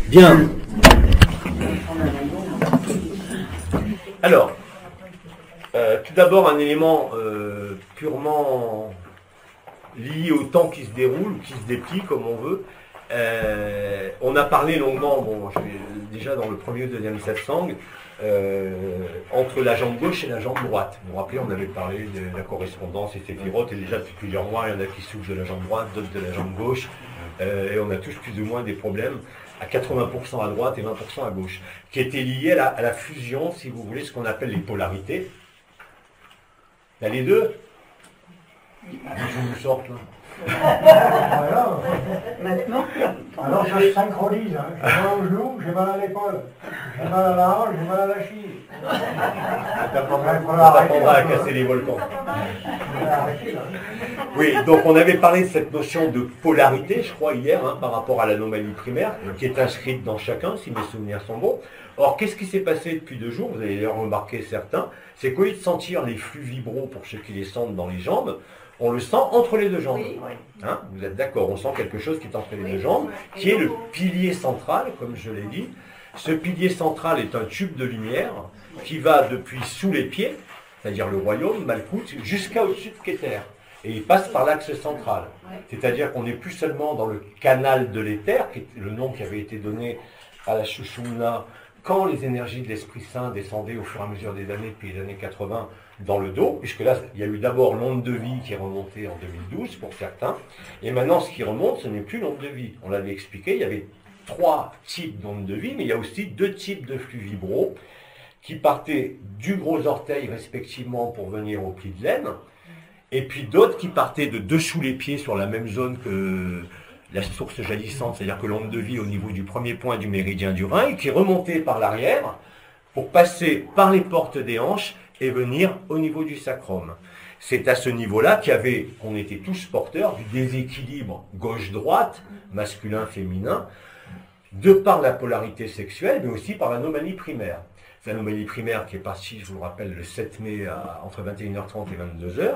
Bien. Alors, tout d'abord un élément purement lié au temps qui se déroule, ou qui se déplie comme on veut. On a parlé longuement, bon, déjà dans le premier ou deuxième satsang, entre la jambe gauche et la jambe droite. Vous vous rappelez, on avait parlé de la correspondance et séphiroth, et déjà depuis plusieurs mois, il y en a qui souffrent de la jambe droite, d'autres de la jambe gauche, et on a tous plus ou moins des problèmes à 80% à droite et 20% à gauche, qui étaient liés à la fusion, si vous voulez, ce qu'on appelle les polarités. Il y a les deux. Je vous sorte là. Voilà. Maintenant, Alors ça se synchronise, hein. J'ai mal au genou, j'ai mal à l'épaule, j'ai mal à la hanche, j'ai mal à la cheville. Ça t'apprendra à casser les volcans. Oui, donc on avait parlé de cette notion de polarité, je crois, hier, hein, par rapport à l'anomalie primaire, qui est inscrite dans chacun, si mes souvenirs sont bons. Or, qu'est-ce qui s'est passé depuis 2 jours? Vous allez le remarquer certains, c'est qu'au lieu de sentir les flux vibraux pour ceux qui les sentent dans les jambes, on le sent entre les deux jambes. oui. Hein, vous êtes d'accord? On sent quelque chose qui est entre les deux jambes, qui est le pilier central, comme je l'ai dit. Ce pilier central est un tube de lumière qui va depuis sous les pieds, c'est-à-dire le royaume, Malkout, jusqu'à au-dessus de Keter. Et il passe par l'axe central. C'est-à-dire qu'on n'est plus seulement dans le canal de l'éther, qui est le nom qui avait été donné à la Shushumna, quand les énergies de l'Esprit Saint descendaient au fur et à mesure des années, depuis les années 80, dans le dos, puisque là, il y a eu d'abord l'onde de vie qui est remontée en 2012 pour certains, et maintenant ce qui remonte, ce n'est plus l'onde de vie. On l'avait expliqué, il y avait 3 types d'ondes de vie, mais il y a aussi 2 types de flux vibraux qui partaient du gros orteil respectivement pour venir au pli de laine, et puis d'autres qui partaient de dessous les pieds sur la même zone que la source jaillissante, c'est-à-dire que l'onde de vie au niveau du premier point du méridien du rein, et qui remontait par l'arrière pour passer par les portes des hanches et venir au niveau du sacrum. C'est à ce niveau-là qu'on était tous porteurs du déséquilibre gauche-droite, masculin-féminin, de par la polarité sexuelle, mais aussi par l'anomalie primaire. C'est l'anomalie primaire qui est partie, je vous le rappelle, le 7 mai entre 21h30 et 22h,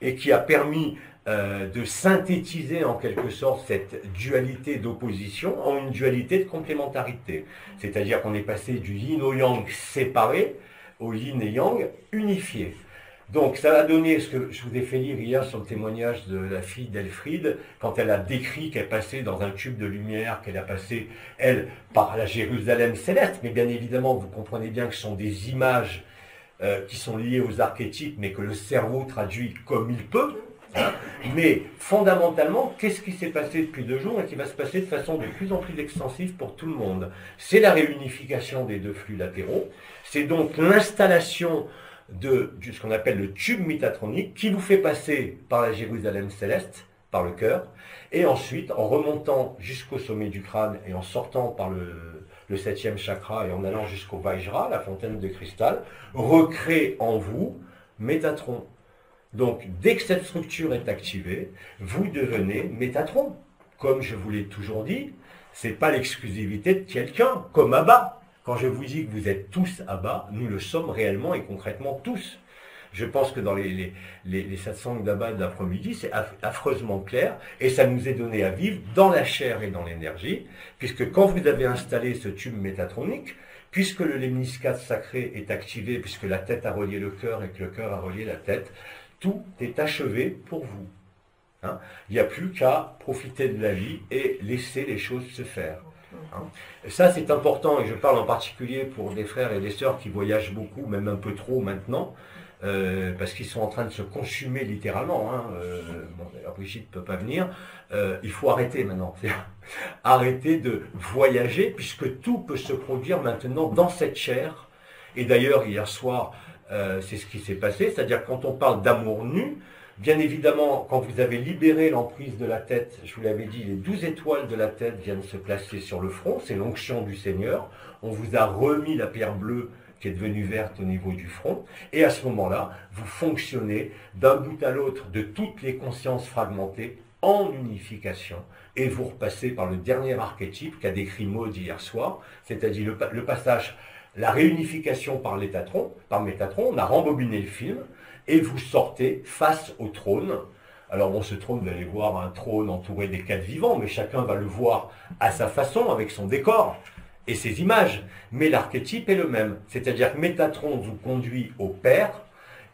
et qui a permis de synthétiser en quelque sorte cette dualité d'opposition en une dualité de complémentarité. C'est-à-dire qu'on est passé du yin au yang séparé au yin et yang unifié. Donc ça a donné ce que je vous ai fait lire hier sur le témoignage de la fille d'Elfriede, quand elle a décrit qu'elle passait dans un tube de lumière, qu'elle a passé, elle, par la Jérusalem céleste, mais bien évidemment, vous comprenez bien que ce sont des images qui sont liées aux archétypes, mais que le cerveau traduit comme il peut. Hein. Mais fondamentalement, qu'est-ce qui s'est passé depuis 2 jours et qui va se passer de façon de plus en plus extensive pour tout le monde? C'est la réunification des 2 flux latéraux, c'est donc l'installation de ce qu'on appelle le tube métatronique qui vous fait passer par la Jérusalem céleste, par le cœur, et ensuite en remontant jusqu'au sommet du crâne et en sortant par le 7e chakra et en allant jusqu'au Vajra, la fontaine de cristal, recrée en vous Métatron. Donc, dès que cette structure est activée, vous devenez Métatron. Comme je vous l'ai toujours dit, ce n'est pas l'exclusivité de quelqu'un, comme Abba. Quand je vous dis que vous êtes tous Abba, nous le sommes réellement et concrètement tous. Je pense que dans les satsangs d'Abba de l'après-midi, c'est affreusement clair, et ça nous est donné à vivre dans la chair et dans l'énergie, puisque quand vous avez installé ce tube métatronique, puisque le lémniscate sacré est activé, puisque la tête a relié le cœur et que le cœur a relié la tête, tout est achevé pour vous. Hein? Il n'y a plus qu'à profiter de la vie et laisser les choses se faire. Hein? Et ça, c'est important, et je parle en particulier pour des frères et des sœurs qui voyagent beaucoup, même un peu trop maintenant, parce qu'ils sont en train de se consumer littéralement. Hein. Bon, d'ailleurs, Brigitte ne peut pas venir. Il faut arrêter maintenant. Arrêter de voyager, puisque tout peut se produire maintenant dans cette chair. Et d'ailleurs, hier soir, c'est ce qui s'est passé, c'est-à-dire quand on parle d'amour nu, bien évidemment, quand vous avez libéré l'emprise de la tête, je vous l'avais dit, les 12 étoiles de la tête viennent se placer sur le front, c'est l'onction du Seigneur, on vous a remis la pierre bleue qui est devenue verte au niveau du front, et à ce moment-là, vous fonctionnez d'un bout à l'autre de toutes les consciences fragmentées en unification, et vous repassez par le dernier archétype qu'a décrit Maud hier soir, c'est-à-dire le passage, la réunification par Métatron, on a rembobiné le film, et vous sortez face au trône, Alors on se trompe d'aller voir un trône entouré des quatre vivants, mais chacun va le voir à sa façon, avec son décor et ses images. Mais l'archétype est le même. C'est-à-dire que Métatron vous conduit au Père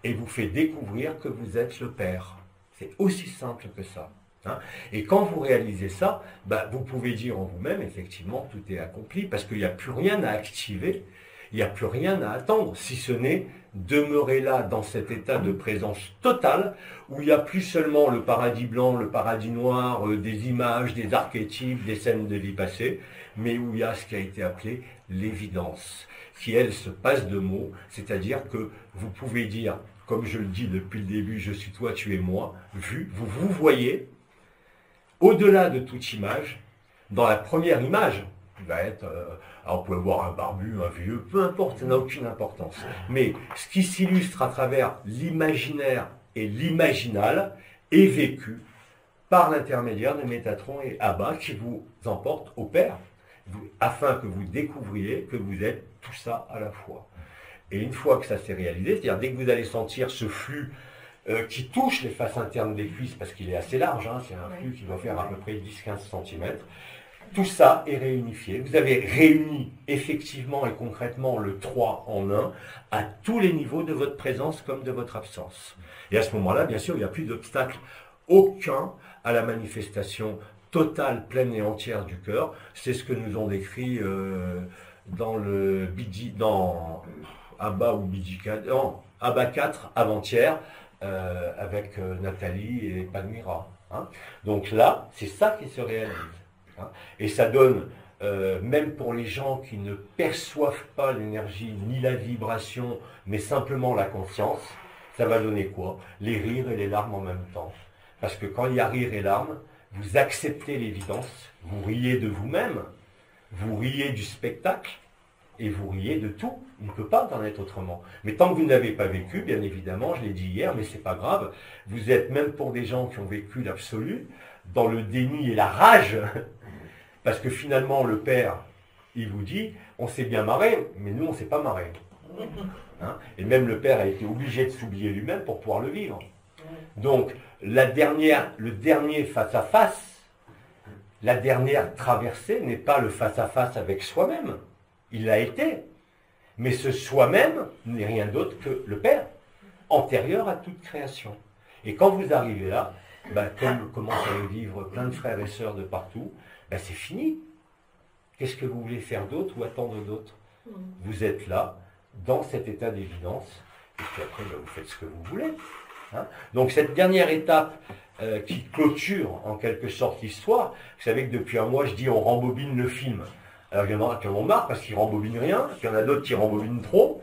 et vous fait découvrir que vous êtes le Père. C'est aussi simple que ça. Hein. Et quand vous réalisez ça, vous pouvez dire en vous-même, effectivement, tout est accompli, parce qu'il n'y a plus rien à activer, il n'y a plus rien à attendre, si ce n'est demeurer là, dans cet état de présence totale, où il n'y a plus seulement le paradis blanc, le paradis noir, des images, des archétypes, des scènes de vie passée, mais où il y a ce qui a été appelé l'évidence, qui, elle, se passe de mots, c'est-à-dire que vous pouvez dire, comme je le dis depuis le début, je suis toi, tu es moi, vous voyez, au-delà de toute image, dans la première image, qui va être, alors on peut voir un barbu, un vieux, peu importe, ça n'a aucune importance. Mais ce qui s'illustre à travers l'imaginaire et l'imaginal est vécu par l'intermédiaire de Métatron et Abba qui vous emportent au Père, afin que vous découvriez que vous êtes tout ça à la fois. Et une fois que ça s'est réalisé, c'est-à-dire dès que vous allez sentir ce flux qui touche les faces internes des cuisses, parce qu'il est assez large, hein, c'est un flux qui doit faire à peu près 10-15 cm, tout ça est réunifié. Vous avez réuni effectivement et concrètement le 3 en 1 à tous les niveaux de votre présence comme de votre absence. Et à ce moment-là, bien sûr, il n'y a plus d'obstacle aucun à la manifestation totale, pleine et entière du cœur. C'est ce que nous ont décrit dans le Bidi, dans Abba ou Bidi 4, non, Abba 4 avant-hier, avec Nathalie et Palmyra. Hein. Donc là, c'est ça qui se réalise. Hein. Et ça donne, même pour les gens qui ne perçoivent pas l'énergie ni la vibration, mais simplement la conscience, ça va donner quoi? Les rires et les larmes en même temps. Parce que quand il y a rire et larmes, vous acceptez l'évidence, vous riez de vous-même, vous riez du spectacle, et vous riez de tout. Il ne peut pas en être autrement. Mais tant que vous n'avez pas vécu, bien évidemment, je l'ai dit hier, mais c'est pas grave, vous êtes, même pour des gens qui ont vécu l'absolu, dans le déni et la rage, parce que finalement, le Père, il vous dit, on s'est bien marré, mais nous, on ne s'est pas marré. Hein, et même le Père a été obligé de s'oublier lui-même pour pouvoir le vivre. Donc, le dernier face-à-face, la dernière traversée n'est pas le face-à-face avec soi-même. Il l'a été. Mais ce soi-même n'est rien d'autre que le Père, antérieur à toute création. Et quand vous arrivez là, comme commencent à le vivre plein de frères et sœurs de partout, c'est fini. Qu'est-ce que vous voulez faire d'autre ou attendre d'autre? Vous êtes là, dans cet état d'évidence, et puis après, vous faites ce que vous voulez. Hein. Donc cette dernière étape qui clôture en quelque sorte l'histoire, vous savez que depuis un mois, je dis on rembobine le film. Alors il y en a qui en ont marre parce qu'ils rembobinent rien, il y en a d'autres qui rembobinent trop,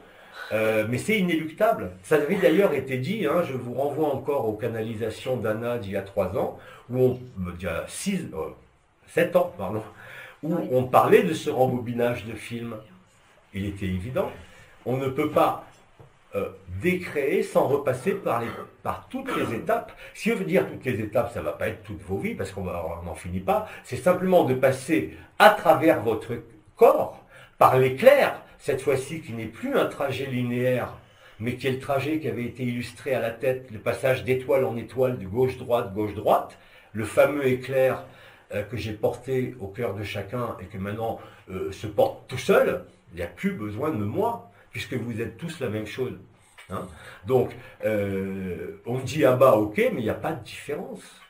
mais c'est inéluctable. Ça avait d'ailleurs été dit, hein, je vous renvoie encore aux canalisations d'Anna d'il y a 3 ans, où il y a 7 ans, pardon, où on parlait de ce rembobinage de films. Il était évident, on ne peut pas décréer sans repasser par toutes les étapes. Si je veux dire toutes les étapes, ça ne va pas être toutes vos vies, parce qu'on n'en finit pas. C'est simplement de passer à travers votre corps, par l'éclair, cette fois-ci qui n'est plus un trajet linéaire, mais qui est le trajet qui avait été illustré à la tête, le passage d'étoile en étoile, de gauche-droite, le fameux éclair que j'ai porté au cœur de chacun et que maintenant se porte tout seul. Il n'y a plus besoin de moi, puisque vous êtes tous la même chose. Hein. Donc, on dit ah bah ok, mais il n'y a pas de différence.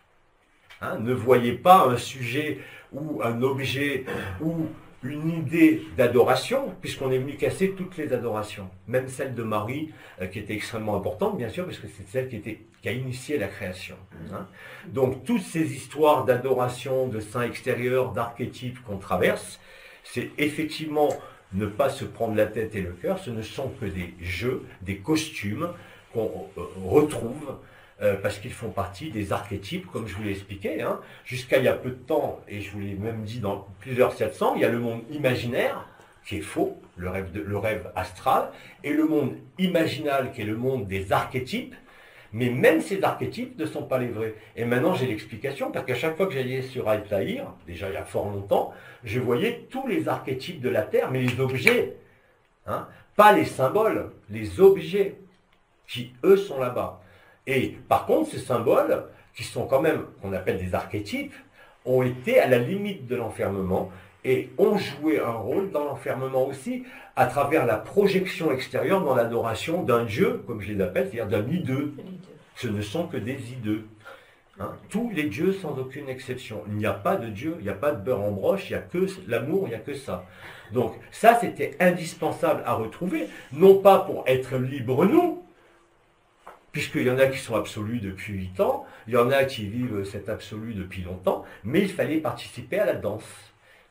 Hein. Ne voyez pas un sujet ou un objet ou une idée d'adoration, puisqu'on est venu casser toutes les adorations, même celle de Marie, qui était extrêmement importante, bien sûr, parce que c'est celle qui a initié la création. Hein. Donc, toutes ces histoires d'adoration, de saints extérieurs, d'archétypes qu'on traverse, c'est effectivement ne pas se prendre la tête et le cœur, ce ne sont que des jeux, des costumes qu'on retrouve parce qu'ils font partie des archétypes, comme je vous l'ai expliqué. Hein. Jusqu'à il y a peu de temps, et je vous l'ai même dit dans plusieurs 700, il y a le monde imaginaire, qui est faux, le rêve astral, et le monde imaginal, qui est le monde des archétypes, mais même ces archétypes ne sont pas les vrais. Et maintenant, j'ai l'explication, parce qu'à chaque fois que j'allais sur Altaïr, déjà il y a fort longtemps, je voyais tous les archétypes de la Terre, mais les objets, hein, pas les symboles, les objets, qui eux sont là-bas. Et par contre, ces symboles, qui sont quand même, qu'on appelle des archétypes, ont été à la limite de l'enfermement et ont joué un rôle dans l'enfermement aussi, à travers la projection extérieure dans l'adoration d'un Dieu, comme je les appelle, c'est-à-dire d'un ideux. Ce ne sont que des ideux. Hein. Tous les dieux sans aucune exception. Il n'y a pas de Dieu, il n'y a pas de beurre en broche, il n'y a que l'amour, il n'y a que ça. Donc ça, c'était indispensable à retrouver, non pas pour être libres nous, puisqu'il y en a qui sont absolus depuis 8 ans, il y en a qui vivent cet absolu depuis longtemps, mais il fallait participer à la danse.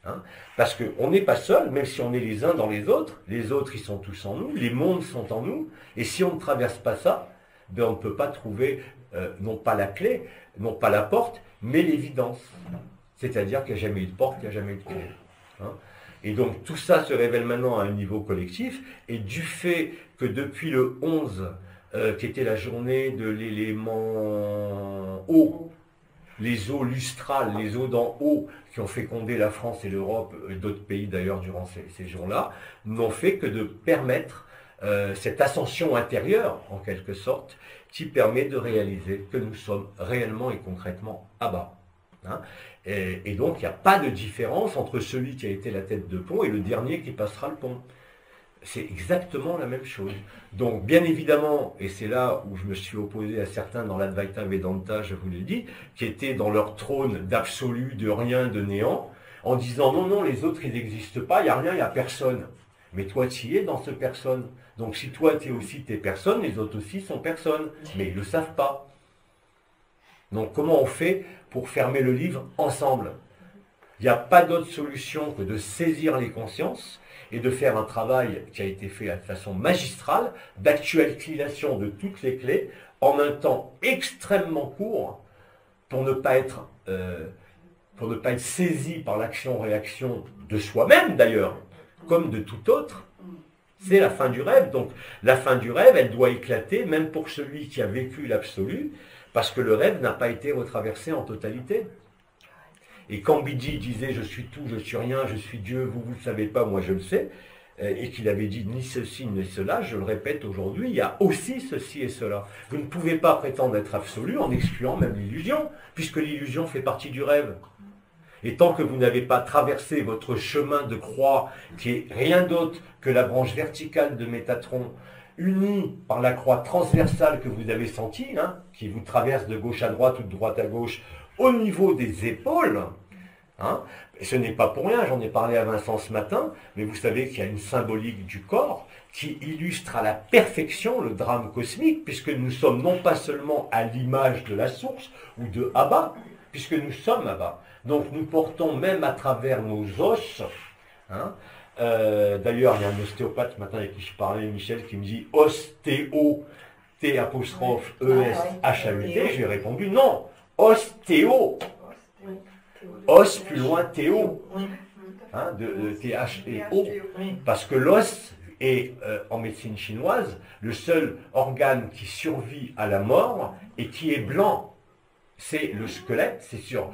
Hein, parce qu'on n'est pas seul, même si on est les uns dans les autres ils sont tous en nous, les mondes sont en nous, et si on ne traverse pas ça, ben on ne peut pas trouver, non pas la clé, non pas la porte, mais l'évidence. C'est-à-dire qu'il n'y a jamais eu de porte, il n'y a jamais eu de clé. Hein. Et donc tout ça se révèle maintenant à un niveau collectif, et du fait que depuis le 11, qui était la journée de l'élément eau, les eaux lustrales, les eaux d'en haut, qui ont fécondé la France et l'Europe, et d'autres pays d'ailleurs durant ces jours-là, n'ont fait que de permettre cette ascension intérieure, en quelque sorte, qui permet de réaliser que nous sommes réellement et concrètement à bas. Hein. Et donc, il n'y a pas de différence entre celui qui a été la tête de pont et le dernier qui passera le pont. C'est exactement la même chose. Donc, bien évidemment, et c'est là où je me suis opposé à certains dans l'Advaita Vedanta, je vous l'ai dit, qui étaient dans leur trône d'absolu, de rien, de néant, en disant non, non, les autres, ils n'existent pas, il n'y a rien, il n'y a personne. Mais toi, tu y es dans ce personne. Donc, si toi, tu es aussi tes personnes, les autres aussi sont personnes. Mais ils ne le savent pas. Donc, comment on fait pour fermer le livre ensemble? Il n'y a pas d'autre solution que de saisir les consciences et de faire un travail qui a été fait de façon magistrale, d'actualisation de toutes les clés, en un temps extrêmement court, pour ne pas être saisi par l'action-réaction de soi-même d'ailleurs, comme de tout autre. C'est la fin du rêve. Donc la fin du rêve, elle doit éclater, même pour celui qui a vécu l'absolu, parce que le rêve n'a pas été retraversé en totalité. Et quand Bidji disait « je suis tout, je suis rien, je suis Dieu, vous ne le savez pas, moi je le sais », et qu'il avait dit ni ceci ni cela, je le répète aujourd'hui, il y a aussi ceci et cela. Vous ne pouvez pas prétendre être absolu en excluant même l'illusion, puisque l'illusion fait partie du rêve. Et tant que vous n'avez pas traversé votre chemin de croix, qui est rien d'autre que la branche verticale de Métatron, unie par la croix transversale que vous avez sentie, hein, qui vous traverse de gauche à droite ou de droite à gauche, au niveau des épaules, hein, et ce n'est pas pour rien, j'en ai parlé à Vincent ce matin, mais vous savez qu'il y a une symbolique du corps qui illustre à la perfection le drame cosmique, puisque nous sommes non pas seulement à l'image de la source ou de Abba, puisque nous sommes Abba. Donc nous portons même à travers nos os, hein, d'ailleurs il y a un ostéopathe ce matin avec qui je parlais, Michel, qui me dit ostéo, T', E-S-H-A-U-T, je lui ai répondu non, ostéo, os plus loin théo, hein, de T-H-E-O, parce que l'os est en médecine chinoise le seul organe qui survit à la mort et qui est blanc. C'est le squelette, c'est sur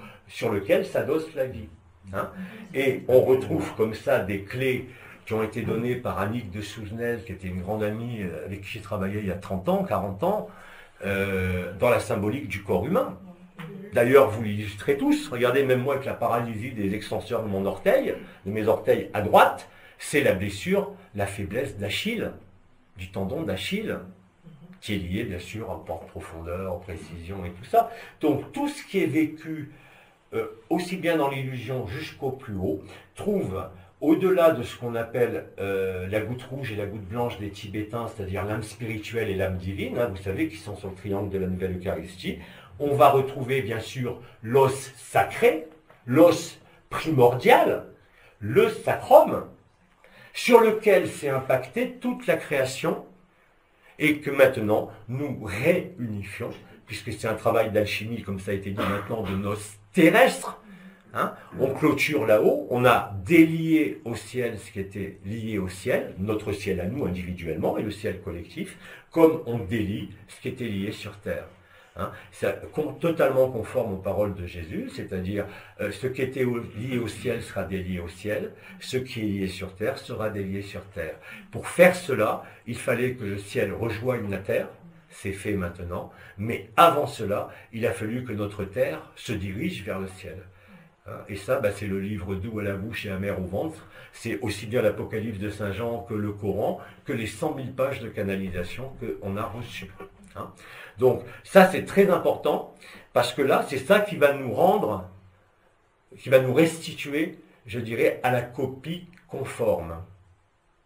lequel s'adosse la vie. Hein. Et on retrouve comme ça des clés qui ont été données par Annick de Souzenel, qui était une grande amie avec qui j'ai travaillé il y a 30 ans, 40 ans, dans la symbolique du corps humain. D'ailleurs, vous l'illustrez tous. Regardez, même moi avec la paralysie des extenseurs de mon orteil, de mes orteils à droite, c'est la blessure, la faiblesse d'Achille, du tendon d'Achille, qui est lié bien sûr en profondeur, en précision et tout ça. Donc tout ce qui est vécu, aussi bien dans l'illusion jusqu'au plus haut, trouve au-delà de ce qu'on appelle la goutte rouge et la goutte blanche des Tibétains, c'est-à-dire l'âme spirituelle et l'âme divine, hein, vous savez, qui sont sur le triangle de la Nouvelle Eucharistie, on va retrouver bien sûr l'os sacré, l'os primordial, le sacrum, sur lequel s'est impactée toute la création, et que maintenant nous réunifions, puisque c'est un travail d'alchimie, comme ça a été dit maintenant, de nos terrestres. Hein, on clôture là-haut, on a délié au ciel ce qui était lié au ciel, notre ciel à nous individuellement et le ciel collectif, comme on délie ce qui était lié sur terre. Hein, c'est totalement conforme aux paroles de Jésus, c'est-à-dire ce qui était lié au ciel sera délié au ciel, ce qui est lié sur terre sera délié sur terre. Pour faire cela, il fallait que le ciel rejoigne la terre, c'est fait maintenant, mais avant cela, il a fallu que notre terre se dirige vers le ciel. Et ça, c'est le livre doux à la bouche et amer au ventre. C'est aussi bien l'Apocalypse de Saint Jean que le Coran, que les 100 000 pages de canalisation qu'on a reçues. Donc ça, c'est très important, parce que là, c'est ça qui va nous rendre, qui va nous restituer, je dirais, à la copie conforme.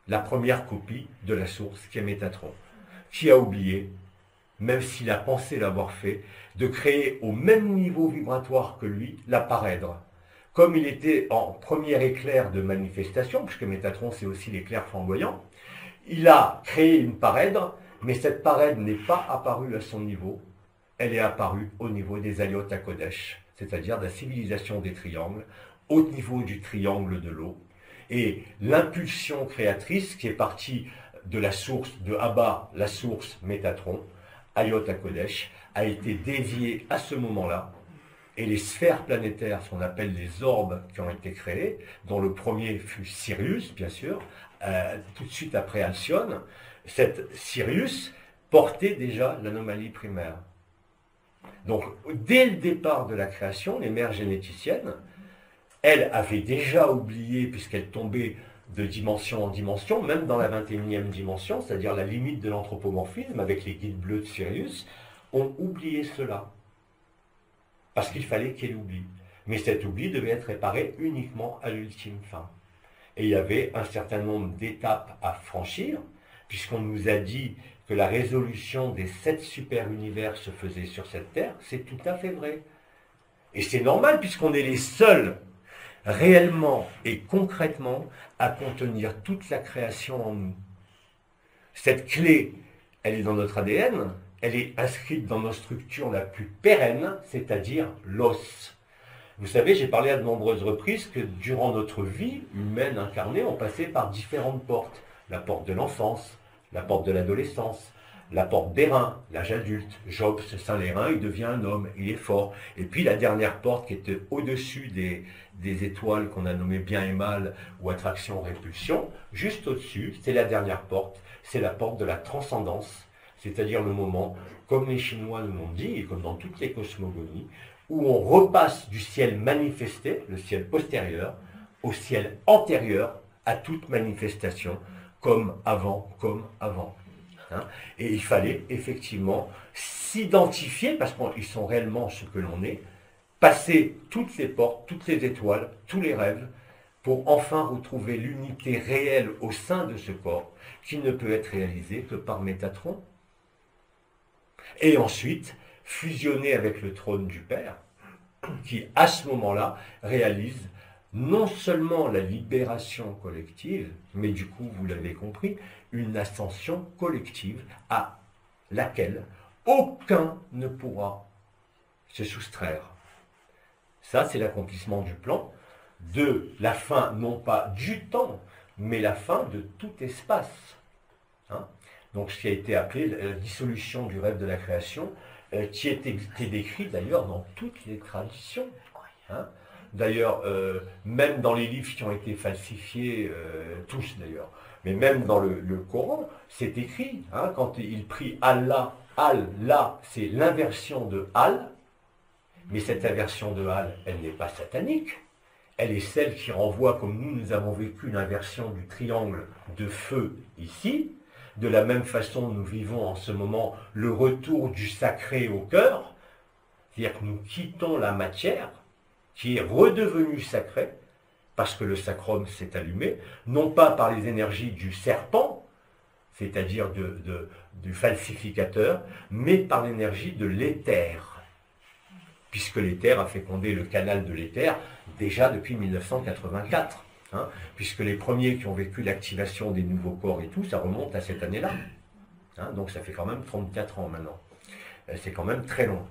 La première copie de la source qui est Métatron, qui a oublié, même s'il a pensé l'avoir fait, de créer au même niveau vibratoire que lui la parèdre. Comme il était en premier éclair de manifestation, puisque Métatron c'est aussi l'éclair flamboyant, il a créé une parèdre, mais cette parèdre n'est pas apparue à son niveau, elle est apparue au niveau des Ayot HaKodesh, c'est-à-dire de la civilisation des triangles, au niveau du triangle de l'eau. Et l'impulsion créatrice qui est partie de la source de Abba, la source Métatron, Ayot HaKodesh, a été déviée à ce moment-là. Et les sphères planétaires, ce qu'on appelle les orbes qui ont été créés, dont le premier fut Sirius, bien sûr, tout de suite après Alcyone, cette Sirius portait déjà l'anomalie primaire. Donc, dès le départ de la création, les mères généticiennes, elles avaient déjà oublié, puisqu'elles tombaient de dimension en dimension, même dans la 21e dimension, c'est-à-dire la limite de l'anthropomorphisme, avec les guides bleus de Sirius, ont oublié cela. Parce qu'il fallait qu'elle oublie. Mais cet oubli devait être réparé uniquement à l'ultime fin. Et il y avait un certain nombre d'étapes à franchir, puisqu'on nous a dit que la résolution des 7 super-univers se faisait sur cette Terre, c'est tout à fait vrai. Et c'est normal, puisqu'on est les seuls, réellement et concrètement, à contenir toute la création en nous. Cette clé, elle est dans notre ADN, elle est inscrite dans nos structures la plus pérenne, c'est-à-dire l'os. Vous savez, j'ai parlé à de nombreuses reprises que durant notre vie humaine incarnée, on passait par différentes portes. La porte de l'enfance, la porte de l'adolescence, la porte des reins, l'âge adulte. Job se ceint les reins, il devient un homme, il est fort. Et puis la dernière porte qui était au-dessus des étoiles qu'on a nommées bien et mal ou attraction-répulsion, juste au-dessus, c'est la dernière porte, c'est la porte de la transcendance. C'est-à-dire le moment, comme les Chinois nous l'ont dit, et comme dans toutes les cosmogonies, où on repasse du ciel manifesté, le ciel postérieur, au ciel antérieur à toute manifestation, comme avant, comme avant. Et il fallait effectivement s'identifier, parce qu'ils sont réellement ce que l'on est, passer toutes les portes, toutes les étoiles, tous les rêves, pour enfin retrouver l'unité réelle au sein de ce corps, qui ne peut être réalisée que par Métatron. Et ensuite, fusionner avec le trône du Père, qui, à ce moment-là, réalise non seulement la libération collective, mais du coup, vous l'avez compris, une ascension collective à laquelle aucun ne pourra se soustraire. Ça, c'est l'accomplissement du plan, de la fin, non pas du temps, mais la fin de tout espace. Donc, ce qui a été appelé la dissolution du rêve de la création, qui était décrit d'ailleurs dans toutes les traditions. D'ailleurs, même dans les livres qui ont été falsifiés, tous d'ailleurs, mais même dans le Coran, c'est écrit, quand il prie Allah, Allah, c'est l'inversion de Al, mais cette inversion de Al, elle n'est pas satanique, elle est celle qui renvoie, comme nous avons vécu l'inversion du triangle de feu ici. De la même façon, nous vivons en ce moment le retour du sacré au cœur, c'est-à-dire que nous quittons la matière, qui est redevenue sacrée, parce que le sacrum s'est allumé, non pas par les énergies du serpent, c'est-à-dire du falsificateur, mais par l'énergie de l'éther, puisque l'éther a fécondé le canal de l'éther déjà depuis 1984. Puisque les premiers qui ont vécu l'activation des nouveaux corps et tout, ça remonte à cette année-là. Donc ça fait quand même 34 ans maintenant. C'est quand même très long.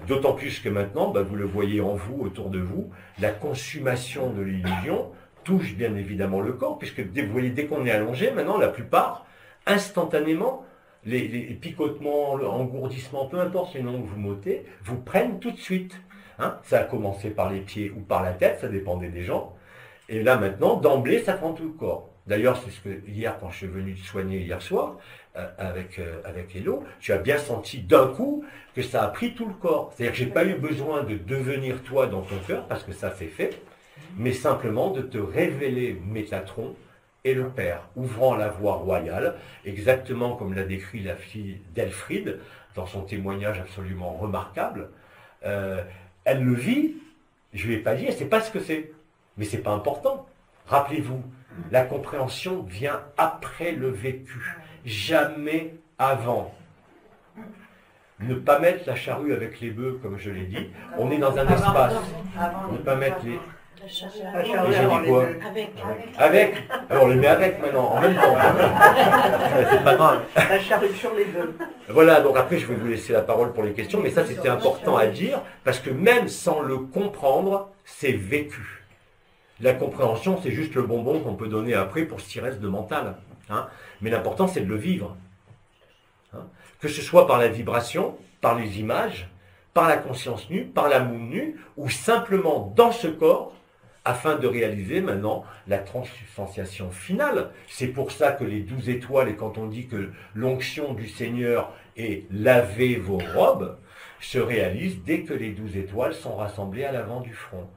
D'autant plus que maintenant, vous le voyez en vous, autour de vous, la consommation de l'illusion touche bien évidemment le corps, puisque vous voyez, dès qu'on est allongé, maintenant, la plupart, instantanément, les picotements, l'engourdissement, peu importe les noms que vous m'ôtez, vous prennent tout de suite. Ça a commencé par les pieds ou par la tête, ça dépendait des gens. Et là maintenant, d'emblée, ça prend tout le corps. D'ailleurs, c'est ce que hier, quand je suis venu soigner hier soir, avec Hello, tu as bien senti d'un coup que ça a pris tout le corps. C'est-à-dire que j'ai pas eu besoin de devenir toi dans ton cœur, parce que ça c'est fait, mais simplement de te révéler Métatron et le Père, ouvrant la voie royale, exactement comme l'a décrit la fille d'Elfriede, dans son témoignage absolument remarquable. Elle le vit, je ne lui ai pas dit, elle ne sait pas ce que c'est, mais ce n'est pas important. Rappelez-vous, la compréhension vient après le vécu, jamais avant. Ne pas mettre la charrue avec les bœufs, comme je l'ai dit. On est dans un espace. Ne pas mettre les... La charrue avant les quoi deux. Avec. Alors on les met avec maintenant, en même temps. C'est pas grave. La charrue sur les deux. Voilà, donc après je vais vous laisser la parole pour les questions, mais ça c'était important à dire, parce que même sans le comprendre, c'est vécu. La compréhension, c'est juste le bonbon qu'on peut donner après pour ce qui reste de mental. Hein. Mais l'important, c'est de le vivre. Hein. Que ce soit par la vibration, par les images, par la conscience nue, par l'amour nu, ou simplement dans ce corps, afin de réaliser maintenant la transubstantiation finale. C'est pour ça que les 12 étoiles, et quand on dit que l'onction du Seigneur est laver vos robes, se réalise dès que les 12 étoiles sont rassemblées à l'avant du front.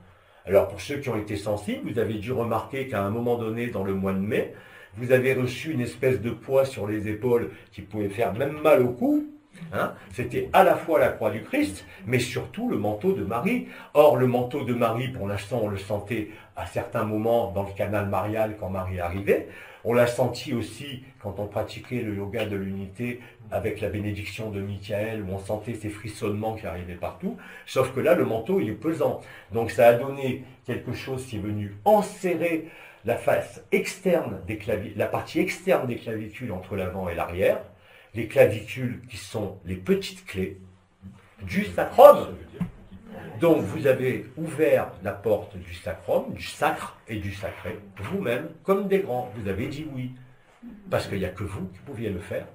Alors pour ceux qui ont été sensibles, vous avez dû remarquer qu'à un moment donné, dans le mois de mai, vous avez reçu une espèce de poids sur les épaules qui pouvait faire même mal au cou. Hein, c'était à la fois la croix du Christ, mais surtout le manteau de Marie. Or, le manteau de Marie, pour l'instant, on le sentait à certains moments dans le canal marial quand Marie arrivait. On l'a senti aussi quand on pratiquait le yoga de l'unité avec la bénédiction de Michael, où on sentait ces frissonnements qui arrivaient partout. Sauf que là, le manteau, il est pesant. Donc, ça a donné quelque chose qui est venu enserrer la face externe des clavicules, la partie externe des clavicules entre l'avant et l'arrière. Les clavicules qui sont les petites clés du sacrum. Donc vous avez ouvert la porte du sacrum, du sacre et du sacré, vous-même, comme des grands. Vous avez dit oui, parce qu'il n'y a que vous qui pouviez le faire.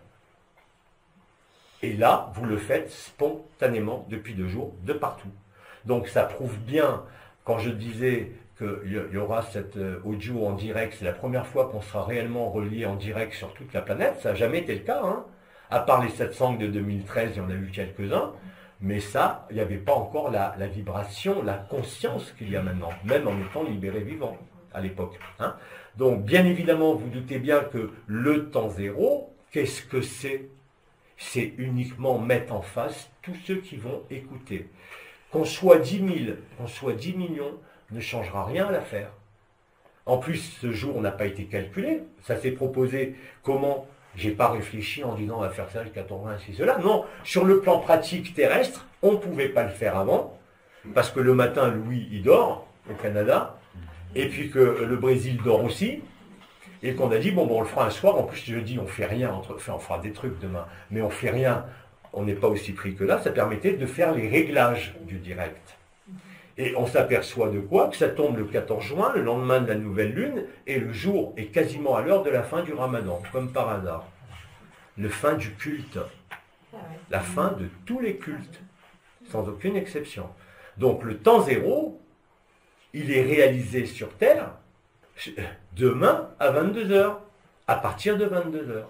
Et là, vous le faites spontanément depuis 2 jours, de partout. Donc ça prouve bien, quand je disais qu'il y aura cet audio en direct, c'est la première fois qu'on sera réellement relié en direct sur toute la planète, ça n'a jamais été le cas, hein. À part les 700 de 2013, il y en a eu quelques-uns, mais ça, il n'y avait pas encore la vibration, la conscience qu'il y a maintenant, même en étant libéré vivant à l'époque. Hein. Donc, bien évidemment, vous doutez bien que le temps zéro, qu'est-ce que c'est? C'est uniquement mettre en face tous ceux qui vont écouter. Qu'on soit 10 000, qu'on soit 10 millions, ne changera rien à l'affaire. En plus, ce jour n'a pas été calculé, ça s'est proposé comment? J'ai pas réfléchi en disant on va faire ça jusqu'à 86 cela. Non, sur le plan pratique terrestre, on ne pouvait pas le faire avant, parce que le matin, Louis, il dort au Canada, et puis que le Brésil dort aussi, et qu'on a dit, bon, on le fera un soir, en plus je dis, on fait rien, enfin on fera des trucs demain, mais on fait rien, on n'est pas aussi pris que là, ça permettait de faire les réglages du direct. Et on s'aperçoit de quoi? Que ça tombe le 14 juin, le lendemain de la nouvelle lune, et le jour est quasiment à l'heure de la fin du ramadan, comme par hasard. Le fin du culte. La fin de tous les cultes, sans aucune exception. Donc le temps zéro, il est réalisé sur Terre demain à 22h, à partir de 22h.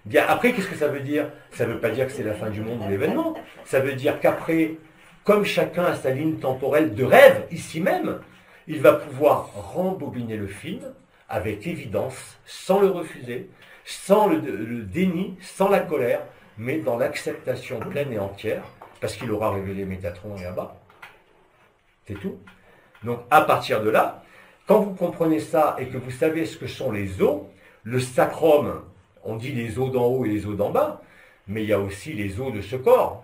Bien, après, qu'est-ce que ça veut dire? Ça ne veut pas dire que c'est la fin du monde ou l'événement. Ça veut dire qu'après, comme chacun a sa ligne temporelle de rêve, ici même, il va pouvoir rembobiner le film avec évidence, sans le refuser, sans le déni, sans la colère, mais dans l'acceptation pleine et entière, parce qu'il aura révélé Métatron et Abba. C'est tout. Donc, à partir de là, quand vous comprenez ça et que vous savez ce que sont les os, le sacrum, on dit les os d'en haut et les os d'en bas, mais il y a aussi les os de ce corps,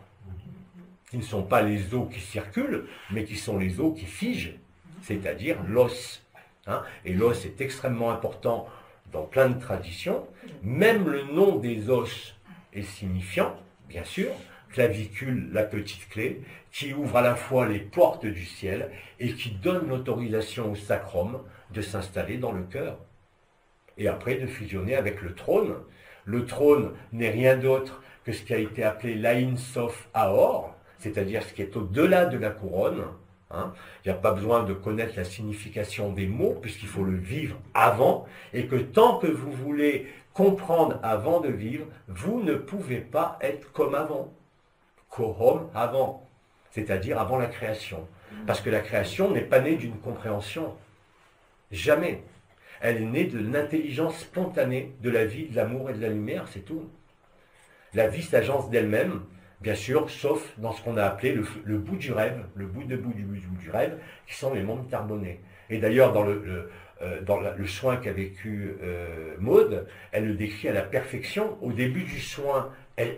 qui ne sont pas les os qui circulent, mais qui sont les os qui figent, c'est-à-dire l'os. Hein. Et l'os est extrêmement important dans plein de traditions. Même le nom des os est signifiant, bien sûr, clavicule, la petite clé, qui ouvre à la fois les portes du ciel et qui donne l'autorisation au sacrum de s'installer dans le cœur. Et après de fusionner avec le trône. Le trône n'est rien d'autre que ce qui a été appelé l'Ain Sof Aor, c'est-à-dire ce qui est au-delà de la couronne, Hein. Il n'y a pas besoin de connaître la signification des mots, puisqu'il faut le vivre avant, et que tant que vous voulez comprendre avant de vivre, vous ne pouvez pas être comme avant. Kohom avant, c'est-à-dire avant la création. Parce que la création n'est pas née d'une compréhension. Jamais. Elle est née de l'intelligence spontanée de la vie, de l'amour et de la lumière, c'est tout. La vie s'agence d'elle-même, bien sûr, sauf dans ce qu'on a appelé le bout du rêve, le bout du rêve, qui sont les mondes carbonés. Et d'ailleurs, dans le soin qu'a vécu Maud, elle le décrit à la perfection. Au début du soin,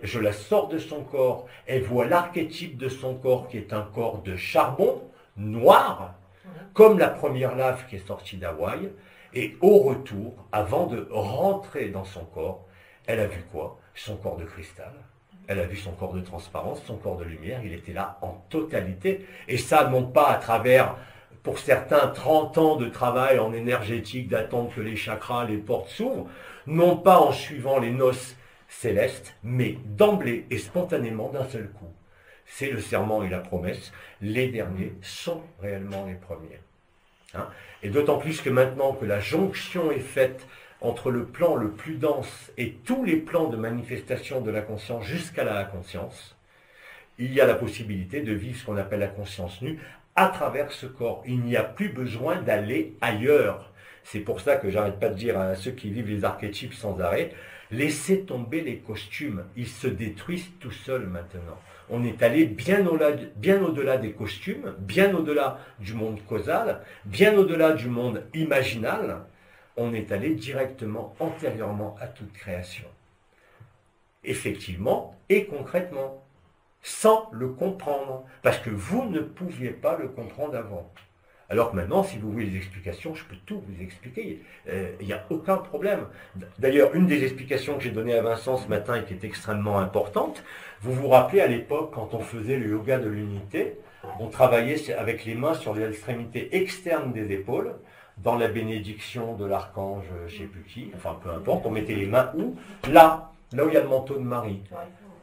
je la sors de son corps, elle voit l'archétype de son corps qui est un corps de charbon noir, comme la première lave qui est sortie d'Hawaï. Et au retour, avant de rentrer dans son corps, elle a vu quoi? Son corps de cristal. Elle a vu son corps de transparence, son corps de lumière. Il était là en totalité. Et ça, non pas à travers, pour certains, 30 ans de travail en énergétique, d'attendre que les chakras, les portes s'ouvrent, non pas en suivant les noces célestes, mais d'emblée et spontanément d'un seul coup. C'est le serment et la promesse. Les derniers sont réellement les premiers. Hein? Et d'autant plus que maintenant que la jonction est faite entre le plan le plus dense et tous les plans de manifestation de la conscience jusqu'à la conscience, il y a la possibilité de vivre ce qu'on appelle la conscience nue à travers ce corps. Il n'y a plus besoin d'aller ailleurs. C'est pour ça que j'arrête pas de dire à ceux qui vivent les archétypes sans arrêt, laissez tomber les costumes, ils se détruisent tout seuls maintenant. On est allé bien au-delà des costumes, bien au-delà du monde causal, bien au-delà du monde imaginal. On est allé directement, antérieurement à toute création. Effectivement et concrètement, sans le comprendre, parce que vous ne pouviez pas le comprendre avant. Alors que maintenant, si vous voulez des explications, je peux tout vous expliquer. Il n'y a aucun problème. D'ailleurs, une des explications que j'ai données à Vincent ce matin et qui est extrêmement importante, vous vous rappelez à l'époque, quand on faisait le yoga de l'unité, on travaillait avec les mains sur les extrémités externes des épaules, dans la bénédiction de l'archange, je ne sais plus qui, enfin peu importe, on mettait les mains où? Là où il y a le manteau de Marie.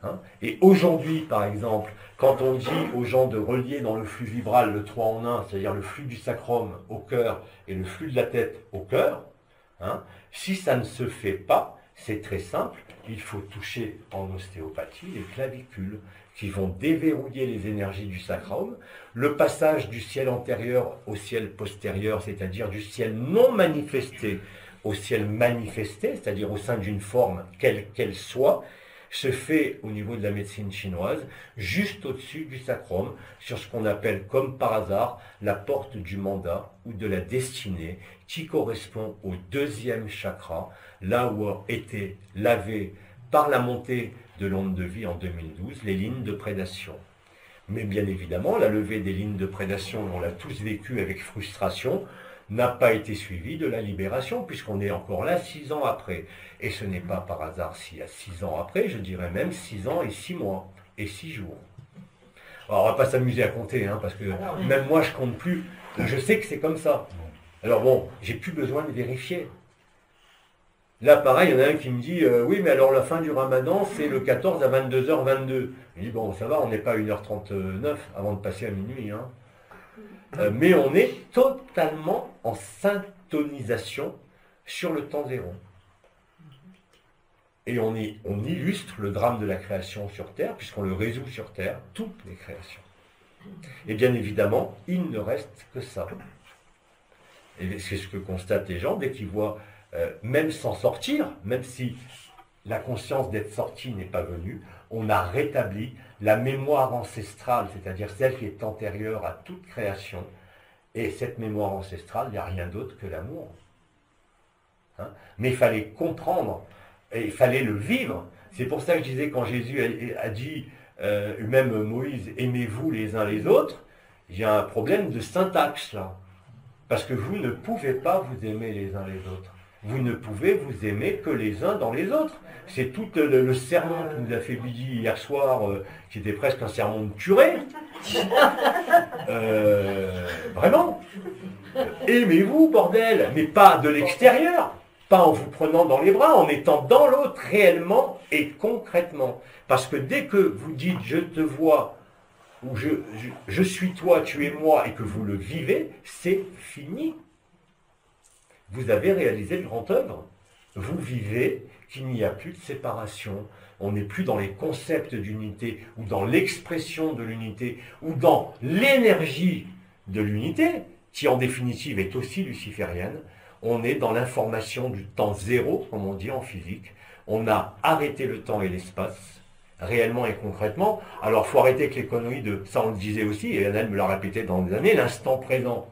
Hein? Et aujourd'hui, par exemple, quand on dit aux gens de relier dans le flux vibral le 3 en 1, c'est-à-dire le flux du sacrum au cœur et le flux de la tête au cœur, hein, si ça ne se fait pas, c'est très simple, il faut toucher en ostéopathie les clavicules qui vont déverrouiller les énergies du sacrum, le passage du ciel antérieur au ciel postérieur, c'est-à-dire du ciel non manifesté au ciel manifesté, c'est-à-dire au sein d'une forme quelle qu'elle soit, se fait au niveau de la médecine chinoise, juste au-dessus du sacrum, sur ce qu'on appelle comme par hasard la porte du mandat ou de la destinée, qui correspond au deuxième chakra, là où ont été lavées par la montée de l'onde de vie en 2012, les lignes de prédation. Mais bien évidemment, la levée des lignes de prédation, on l'a tous vécu avec frustration, n'a pas été suivie de la libération, puisqu'on est encore là 6 ans après. Et ce n'est pas par hasard s'il y a 6 ans après, je dirais même 6 ans et 6 mois, et 6 jours. Alors, on va pas s'amuser à compter, hein, parce que même moi, je compte plus. Je sais que c'est comme ça. Alors bon, j'ai plus besoin de vérifier. Là, pareil, il y en a un qui me dit, oui, mais alors la fin du ramadan, c'est le 14 à 22h22. Je dis, bon, ça va, on n'est pas à 1h39 avant de passer à minuit. Hein. Mais on est totalement en syntonisation sur le temps zéro. Et on illustre le drame de la création sur Terre, puisqu'on le résout sur Terre, toutes les créations. Et bien évidemment, il ne reste que ça. Et c'est ce que constatent les gens dès qu'ils voient, même sans sortir, même si la conscience d'être sorti n'est pas venue, on a rétabli la mémoire ancestrale, c'est-à-dire celle qui est antérieure à toute création. Et cette mémoire ancestrale, il n'y a rien d'autre que l'amour. Hein? Mais il fallait comprendre, et il fallait le vivre. C'est pour ça que je disais, quand Jésus a dit, même Moïse, aimez-vous les uns les autres, il y a un problème de syntaxe là. Parce que vous ne pouvez pas vous aimer les uns les autres. Vous ne pouvez vous aimer que les uns dans les autres. C'est tout le sermon que nous a fait Billy hier soir, qui était presque un sermon de curé. Vraiment. Aimez-vous, bordel, mais pas de l'extérieur. Pas en vous prenant dans les bras, en étant dans l'autre réellement et concrètement. Parce que dès que vous dites « je te vois » où je suis toi, tu es moi, et que vous le vivez, c'est fini. Vous avez réalisé le grand œuvre. Vous vivez qu'il n'y a plus de séparation. On n'est plus dans les concepts d'unité, ou dans l'expression de l'unité, ou dans l'énergie de l'unité, qui en définitive est aussi luciférienne. On est dans l'information du temps zéro, comme on dit en physique. On a arrêté le temps et l'espace, réellement et concrètement. Alors, il faut arrêter avec les conneries de, ça on le disait aussi, et Annelle me l'a répété dans des années, l'instant présent.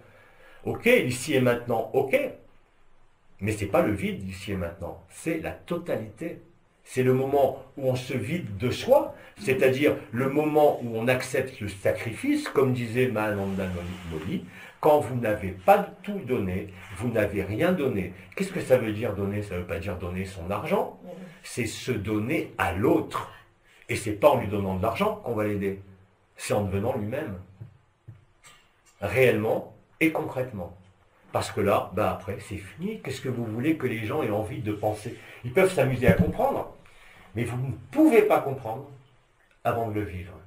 Ok, ici et maintenant, ok. Mais ce n'est pas le vide d'ici et maintenant, c'est la totalité. C'est le moment où on se vide de soi, c'est-à-dire le moment où on accepte le sacrifice, comme disait Mahananda Moli, quand vous n'avez pas tout donné, vous n'avez rien donné. Qu'est-ce que ça veut dire donner? Ça ne veut pas dire donner son argent, c'est se donner à l'autre. Et ce n'est pas en lui donnant de l'argent qu'on va l'aider, c'est en devenant lui-même. Réellement et concrètement. Parce que là, après, c'est fini. Qu'est-ce que vous voulez que les gens aient envie de penser? Ils peuvent s'amuser à comprendre, mais vous ne pouvez pas comprendre avant de le vivre.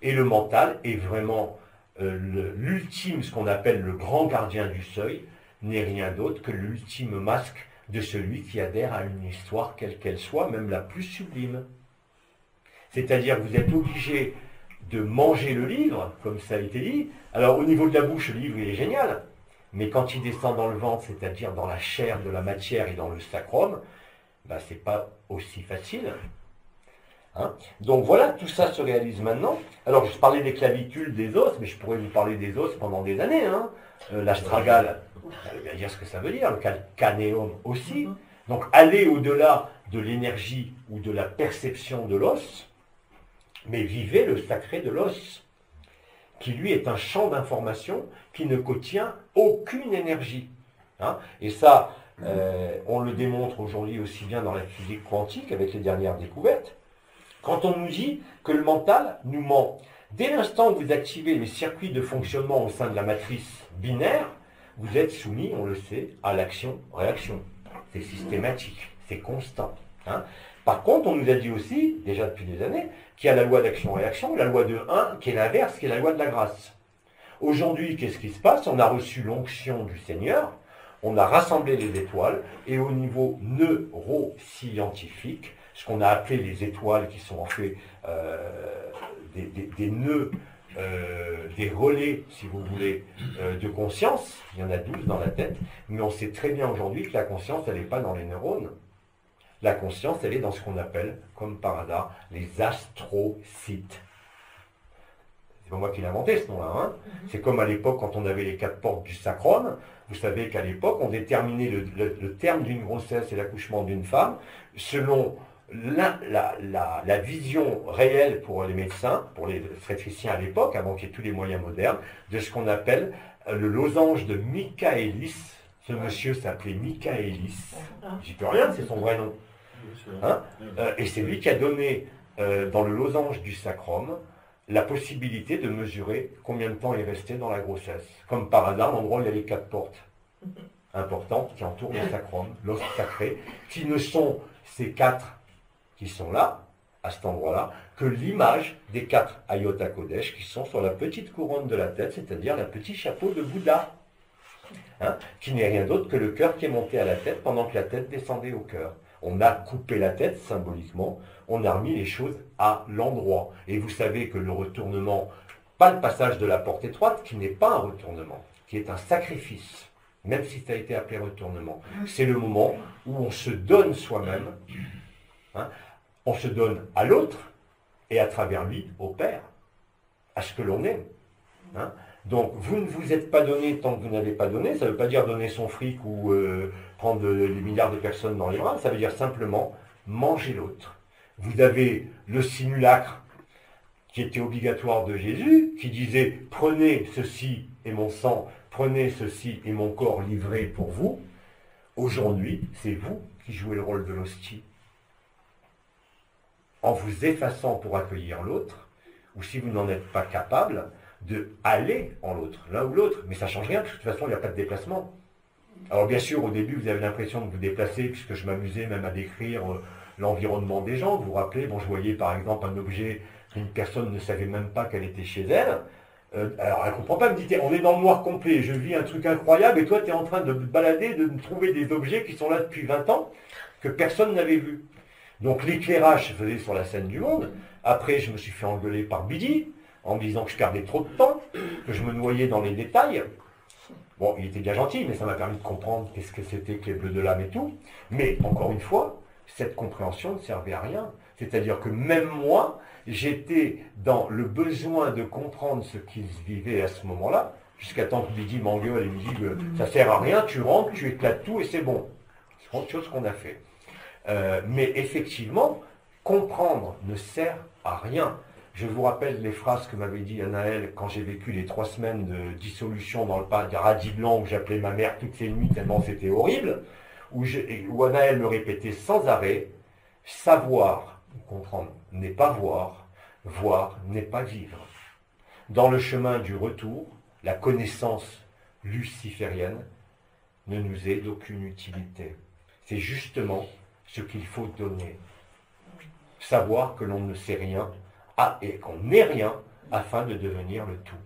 Et le mental est vraiment l'ultime, ce qu'on appelle le grand gardien du seuil, n'est rien d'autre que l'ultime masque de celui qui adhère à une histoire, quelle qu'elle soit, même la plus sublime. C'est-à-dire que vous êtes obligé de manger le livre, comme ça a été dit. Alors au niveau de la bouche, le livre il est génial, mais quand il descend dans le ventre, c'est-à-dire dans la chair de la matière et dans le sacrum, c'est pas aussi facile. Hein? Donc voilà, tout ça se réalise maintenant. Alors je parlais des clavicules, des os, mais je pourrais vous parler des os pendant des années. Hein? L'astragale, ça veut bien dire ce que ça veut dire, le calcanéum aussi. Donc aller au-delà de l'énergie ou de la perception de l'os, mais vivez le sacré de l'os, qui lui est un champ d'information qui ne contient aucune énergie. Hein? Et ça, on le démontre aujourd'hui aussi bien dans la physique quantique avec les dernières découvertes. Quand on nous dit que le mental nous ment, dès l'instant où vous activez les circuits de fonctionnement au sein de la matrice binaire, vous êtes soumis, on le sait, à l'action-réaction. C'est systématique, c'est constant. Hein? Par contre, on nous a dit aussi, déjà depuis des années, qu'il y a la loi d'action-réaction, la loi de 1, qui est l'inverse, qui est la loi de la grâce. Aujourd'hui, qu'est-ce qui se passe? On a reçu l'onction du Seigneur, on a rassemblé les étoiles, et au niveau neuroscientifique, ce qu'on a appelé les étoiles, qui sont en fait des nœuds, des relais, si vous voulez, de conscience, il y en a 12 dans la tête, mais on sait très bien aujourd'hui que la conscience, elle n'est pas dans les neurones. La conscience, elle est dans ce qu'on appelle, comme par hasard, les astrocytes. C'est pas moi qui l'ai inventé ce nom-là. Hein. C'est comme à l'époque, quand on avait les 4 portes du sacrum. Vous savez qu'à l'époque, on déterminait le terme d'une grossesse et l'accouchement d'une femme selon la vision réelle pour les médecins, pour les obstétriciens à l'époque, avant qu'il y ait tous les moyens modernes, de ce qu'on appelle le losange de Michaelis. Ce monsieur s'appelait Michaelis. J'y peux rien, c'est son vrai nom. Hein? Et c'est lui qui a donné, dans le losange du sacrum, la possibilité de mesurer combien de temps il restait dans la grossesse. Comme par hasard, l'endroit où il y a les 4 portes importantes qui entourent le sacrum, l'os sacré, qui ne sont ces 4 qui sont là, à cet endroit-là, que l'image des 4 Ayota Kodesh qui sont sur la petite couronne de la tête, c'est-à-dire le petit chapeau de Bouddha, hein, qui n'est rien d'autre que le cœur qui est monté à la tête pendant que la tête descendait au cœur. On a coupé la tête symboliquement, on a remis les choses à l'endroit. Et vous savez que le retournement, pas le passage de la porte étroite, qui n'est pas un retournement, qui est un sacrifice, même si ça a été appelé retournement. C'est le moment où on se donne soi-même, hein, on se donne à l'autre, et à travers lui, au Père, à ce que l'on est. Hein. Donc, vous ne vous êtes pas donné tant que vous n'avez pas donné. Ça ne veut pas dire donner son fric ou prendre des milliards de personnes dans les bras. Ça veut dire simplement manger l'autre. Vous avez le simulacre qui était obligatoire de Jésus, qui disait « Prenez ceci et mon sang, prenez ceci et mon corps livré pour vous ». Aujourd'hui, c'est vous qui jouez le rôle de l'hostie. En vous effaçant pour accueillir l'autre, ou si vous n'en êtes pas capable, de aller en l'autre, l'un ou l'autre, mais ça ne change rien, parce que de toute façon, il n'y a pas de déplacement. Alors bien sûr, au début, vous avez l'impression de vous déplacer, puisque je m'amusais même à décrire l'environnement des gens. Vous vous rappelez, bon, je voyais par exemple un objet Une personne ne savait même pas qu'elle était chez elle. Alors elle ne comprend pas, elle me dit, on est dans le noir complet, je vis un truc incroyable et toi tu es en train de me balader, de me trouver des objets qui sont là depuis 20 ans que personne n'avait vus. Donc l'éclairage se faisait sur la scène du monde. Après je me suis fait engueuler par Bidi en me disant que je perdais trop de temps, que je me noyais dans les détails. Bon, il était bien gentil, mais ça m'a permis de comprendre qu'est-ce que c'était que les bleus de l'âme et tout. Mais encore une fois, cette compréhension ne servait à rien. C'est-à-dire que même moi, j'étais dans le besoin de comprendre ce qu'ils vivaient à ce moment-là, jusqu'à temps que Bidi m'engueule et me dit que ça sert à rien, tu rentres, tu éclates tout et c'est bon. C'est autre chose qu'on a fait. Mais effectivement, comprendre ne sert à rien. Je vous rappelle les phrases que m'avait dit Anaël quand j'ai vécu les 3 semaines de dissolution dans le paradis blanc où j'appelais ma mère toutes les nuits tellement c'était horrible, où Anaël me répétait sans arrêt, savoir, comprendre, n'est pas voir, voir n'est pas vivre. Dans le chemin du retour, la connaissance luciférienne ne nous est d'aucune utilité. C'est justement ce qu'il faut donner. Savoir que l'on ne sait rien et qu'on n'est rien afin de devenir le tout.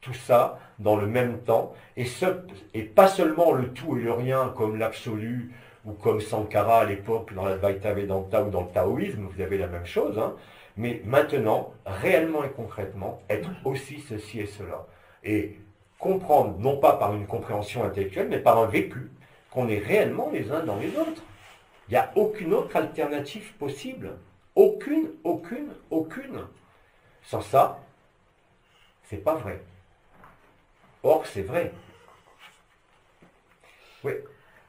Tout ça dans le même temps, et pas seulement le tout et le rien comme l'absolu, ou comme Sankara à l'époque dans l'Advaita Vedanta ou dans le taoïsme, vous avez la même chose, hein, mais maintenant, réellement et concrètement, être aussi ceci et cela. Et comprendre, non pas par une compréhension intellectuelle, mais par un vécu, qu'on est réellement les uns dans les autres. Il n'y a aucune autre alternative possible. Aucune. Sans ça, c'est pas vrai. Or, c'est vrai. Oui.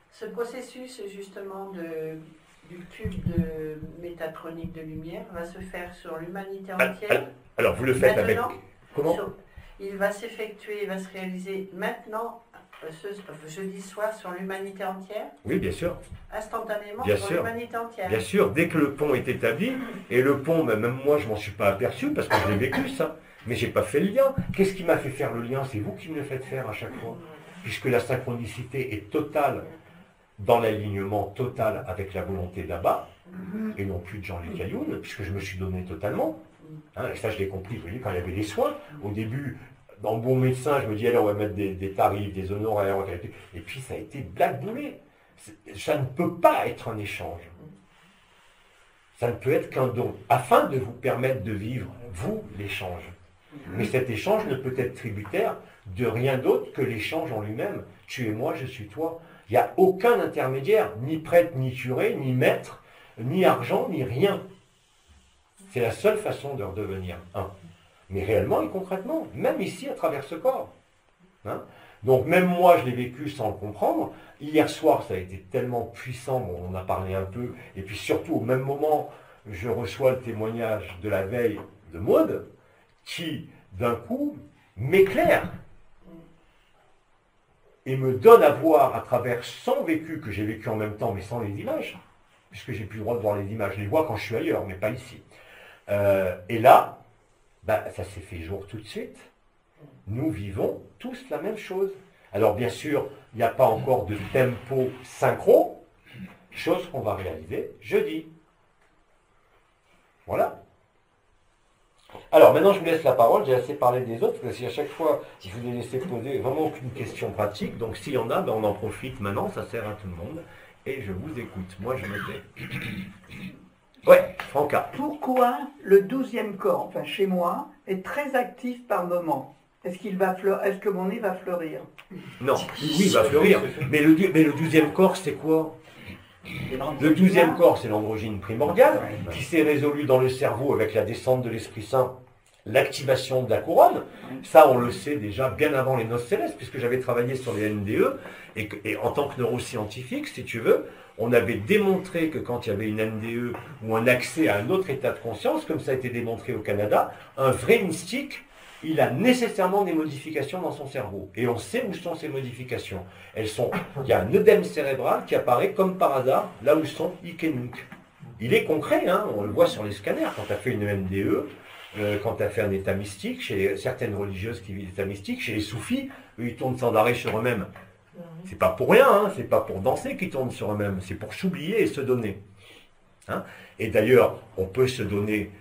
Ce processus, justement, du cube de métatronique de lumière va se faire sur l'humanité entière. Alors, vous le faites maintenant, avec... Comment il va s'effectuer, il va se réaliser maintenant, ce jeudi soir, sur l'humanité entière. Oui, bien sûr. Instantanément, Bien sur sûr. l'humanité entière. Bien sûr, dès que le pont est établi, et le pont, même moi, je m'en suis pas aperçu, parce que je l'ai vécu, ça. Mais j'ai pas fait le lien. Qu'est-ce qui m'a fait faire le lien? C'est vous qui me le faites faire à chaque fois. Puisque la synchronicité est totale, dans l'alignement total avec la volonté d'Abba, et non plus de Jean-Luc Ayoun, puisque je me suis donné totalement. Hein, et ça, je l'ai compris, vous voyez, quand il y avait les soins. Au début, dans bon médecin, je me dis, allez, on va mettre des tarifs, des honoraires, et puis ça a été blackboulé. Ça ne peut pas être un échange. Ça ne peut être qu'un don, afin de vous permettre de vivre, vous, l'échange. Mais cet échange ne peut être tributaire de rien d'autre que l'échange en lui-même. Tu es moi, je suis toi. Il n'y a aucun intermédiaire, ni prêtre, ni curé, ni maître, ni argent, ni rien. C'est la seule façon de redevenir un. Mais réellement et concrètement, même ici à travers ce corps. Hein? Donc même moi, je l'ai vécu sans le comprendre. Hier soir, ça a été tellement puissant, bon, on en a parlé un peu, et puis surtout au même moment, je reçois le témoignage de la veille de Maud, qui d'un coup m'éclaire et me donne à voir à travers son vécu que j'ai vécu en même temps, mais sans les images, puisque j'ai plus le droit de voir les images, je les vois quand je suis ailleurs, mais pas ici. Et là, ça s'est fait jour tout de suite. Nous vivons tous la même chose. Alors bien sûr, il n'y a pas encore de tempo synchro, chose qu'on va réaliser jeudi. Voilà. Alors maintenant je vous laisse la parole, j'ai assez parlé des autres, parce qu'à chaque fois je vous ai laissé poser vraiment aucune question pratique, donc s'il y en a, on en profite maintenant, ça sert à tout le monde, et je vous écoute. Moi je me tais. Ouais, Franca. Pourquoi le 12e corps, enfin chez moi, est très actif par moment? Est-ce que mon nez va fleurir? Non, oui, il va fleurir. Mais le 12e corps, c'est quoi? Le 12e corps, c'est l'androgyne primordiale, qui s'est résolu dans le cerveau avec la descente de l'Esprit Saint, l'activation de la couronne. Ça, on le sait déjà bien avant les noces célestes, puisque j'avais travaillé sur les NDE, et en tant que neuroscientifique, si tu veux, on avait démontré que quand il y avait une NDE ou un accès à un autre état de conscience, comme ça a été démontré au Canada, un vrai mystique, il a nécessairement des modifications dans son cerveau. Et on sait où sont ces modifications. Il y a un œdème cérébral qui apparaît comme par hasard, là où sont Ikenuk. Il est concret, hein, on le voit sur les scanners. Quand tu as fait une MDE, quand tu as fait un état mystique, chez certaines religieuses qui vivent l'état mystique, chez les soufis, eux, ils tournent sans arrêt sur eux-mêmes. C'est pas pour rien, hein, c'est pas pour danser qu'ils tournent sur eux-mêmes, c'est pour s'oublier et se donner. Hein. Et d'ailleurs, on peut se donner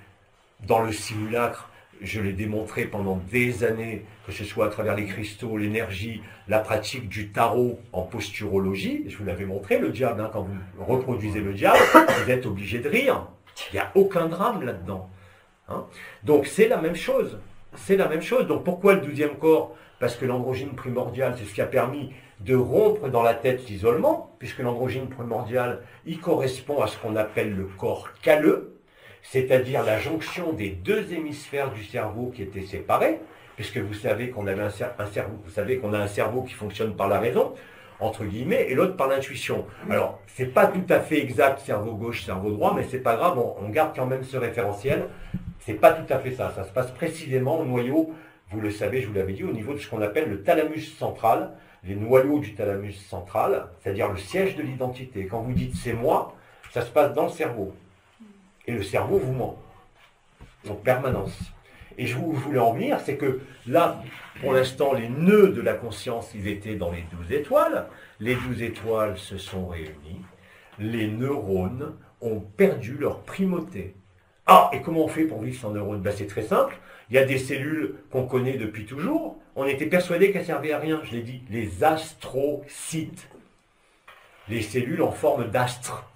dans le simulacre, je l'ai démontré pendant des années, que ce soit à travers les cristaux, l'énergie, la pratique du tarot en posturologie. Je vous l'avais montré, le diable, hein, quand vous reproduisez le diable, vous êtes obligé de rire. Il n'y a aucun drame là-dedans. Hein. Donc c'est la même chose. C'est la même chose. Donc pourquoi le 12e corps? Parce que l'androgyne primordial, c'est ce qui a permis de rompre dans la tête l'isolement, puisque l'androgyne primordial, il correspond à ce qu'on appelle le corps calleux, c'est-à-dire la jonction des deux hémisphères du cerveau qui étaient séparés, puisque vous savez qu'on avait un cerveau, vous savez qu'on a un cerveau qui fonctionne par la raison, entre guillemets, et l'autre par l'intuition. Alors, c'est pas tout à fait exact, cerveau gauche, cerveau droit, mais c'est pas grave, on garde quand même ce référentiel. C'est pas tout à fait ça. Ça se passe précisément au noyau, vous le savez, je vous l'avais dit, au niveau de ce qu'on appelle le thalamus central, les noyaux du thalamus central, c'est-à-dire le siège de l'identité. Quand vous dites c'est moi, ça se passe dans le cerveau. Et le cerveau vous ment. En permanence. Et je voulais en venir, c'est que là, pour l'instant, les nœuds de la conscience, ils étaient dans les 12 étoiles. Les 12 étoiles se sont réunies. Les neurones ont perdu leur primauté. Ah, et comment on fait pour vivre sans neurones? Ben, c'est très simple. Il y a des cellules qu'on connaît depuis toujours. On était persuadé qu'elles servaient à rien. Je l'ai dit, les astrocytes. Les cellules en forme d'astre.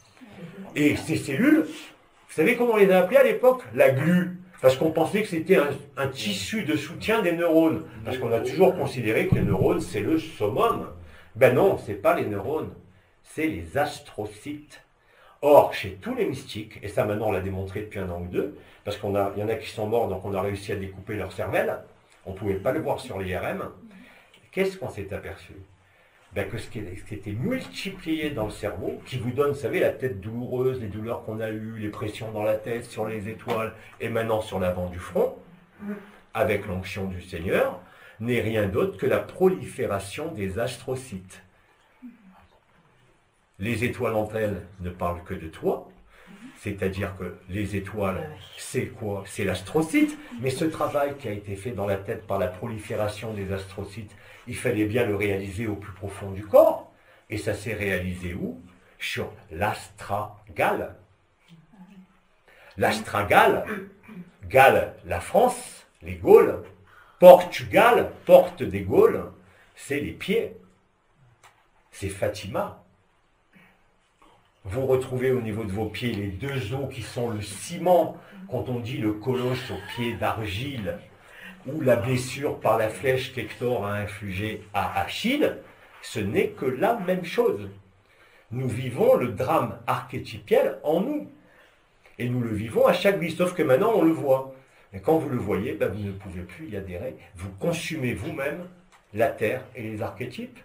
Et ces cellules, vous savez comment on les a appelées à l'époque? La glu. Parce qu'on pensait que c'était un tissu de soutien des neurones. Parce qu'on a toujours considéré que les neurones, c'est le summum. Ben non, ce n'est pas les neurones. C'est les astrocytes. Or, chez tous les mystiques, et ça maintenant on l'a démontré depuis 1 an ou 2, parce qu'il y en a qui sont morts, donc on a réussi à découper leur cervelle, on ne pouvait pas le voir sur l'IRM, qu'est-ce qu'on s'est aperçu? Ben que ce qui était multiplié dans le cerveau, qui vous donne, vous savez, la tête douloureuse, les douleurs qu'on a eues, les pressions dans la tête, sur les étoiles, et maintenant sur l'avant du front, avec l'onction du Seigneur, n'est rien d'autre que la prolifération des astrocytes. Les étoiles entre elles ne parlent que de toi, c'est-à-dire que les étoiles, c'est quoi? C'est l'astrocyte, mais ce travail qui a été fait dans la tête par la prolifération des astrocytes, il fallait bien le réaliser au plus profond du corps, et ça s'est réalisé où? Sur l'astragale. L'astragale, Galles, la France, les Gaules, Portugal, porte des Gaules, c'est les pieds, c'est Fatima. Vous retrouvez au niveau de vos pieds les deux os qui sont le ciment, quand on dit le colosse aux pieds d'argile, ou la blessure par la flèche qu'Hector a infligée à Achille, ce n'est que la même chose. Nous vivons le drame archétypiel en nous. Et nous le vivons à chaque vie, sauf que maintenant on le voit. Et quand vous le voyez, ben vous ne pouvez plus y adhérer. Vous consumez vous-même la terre et les archétypes.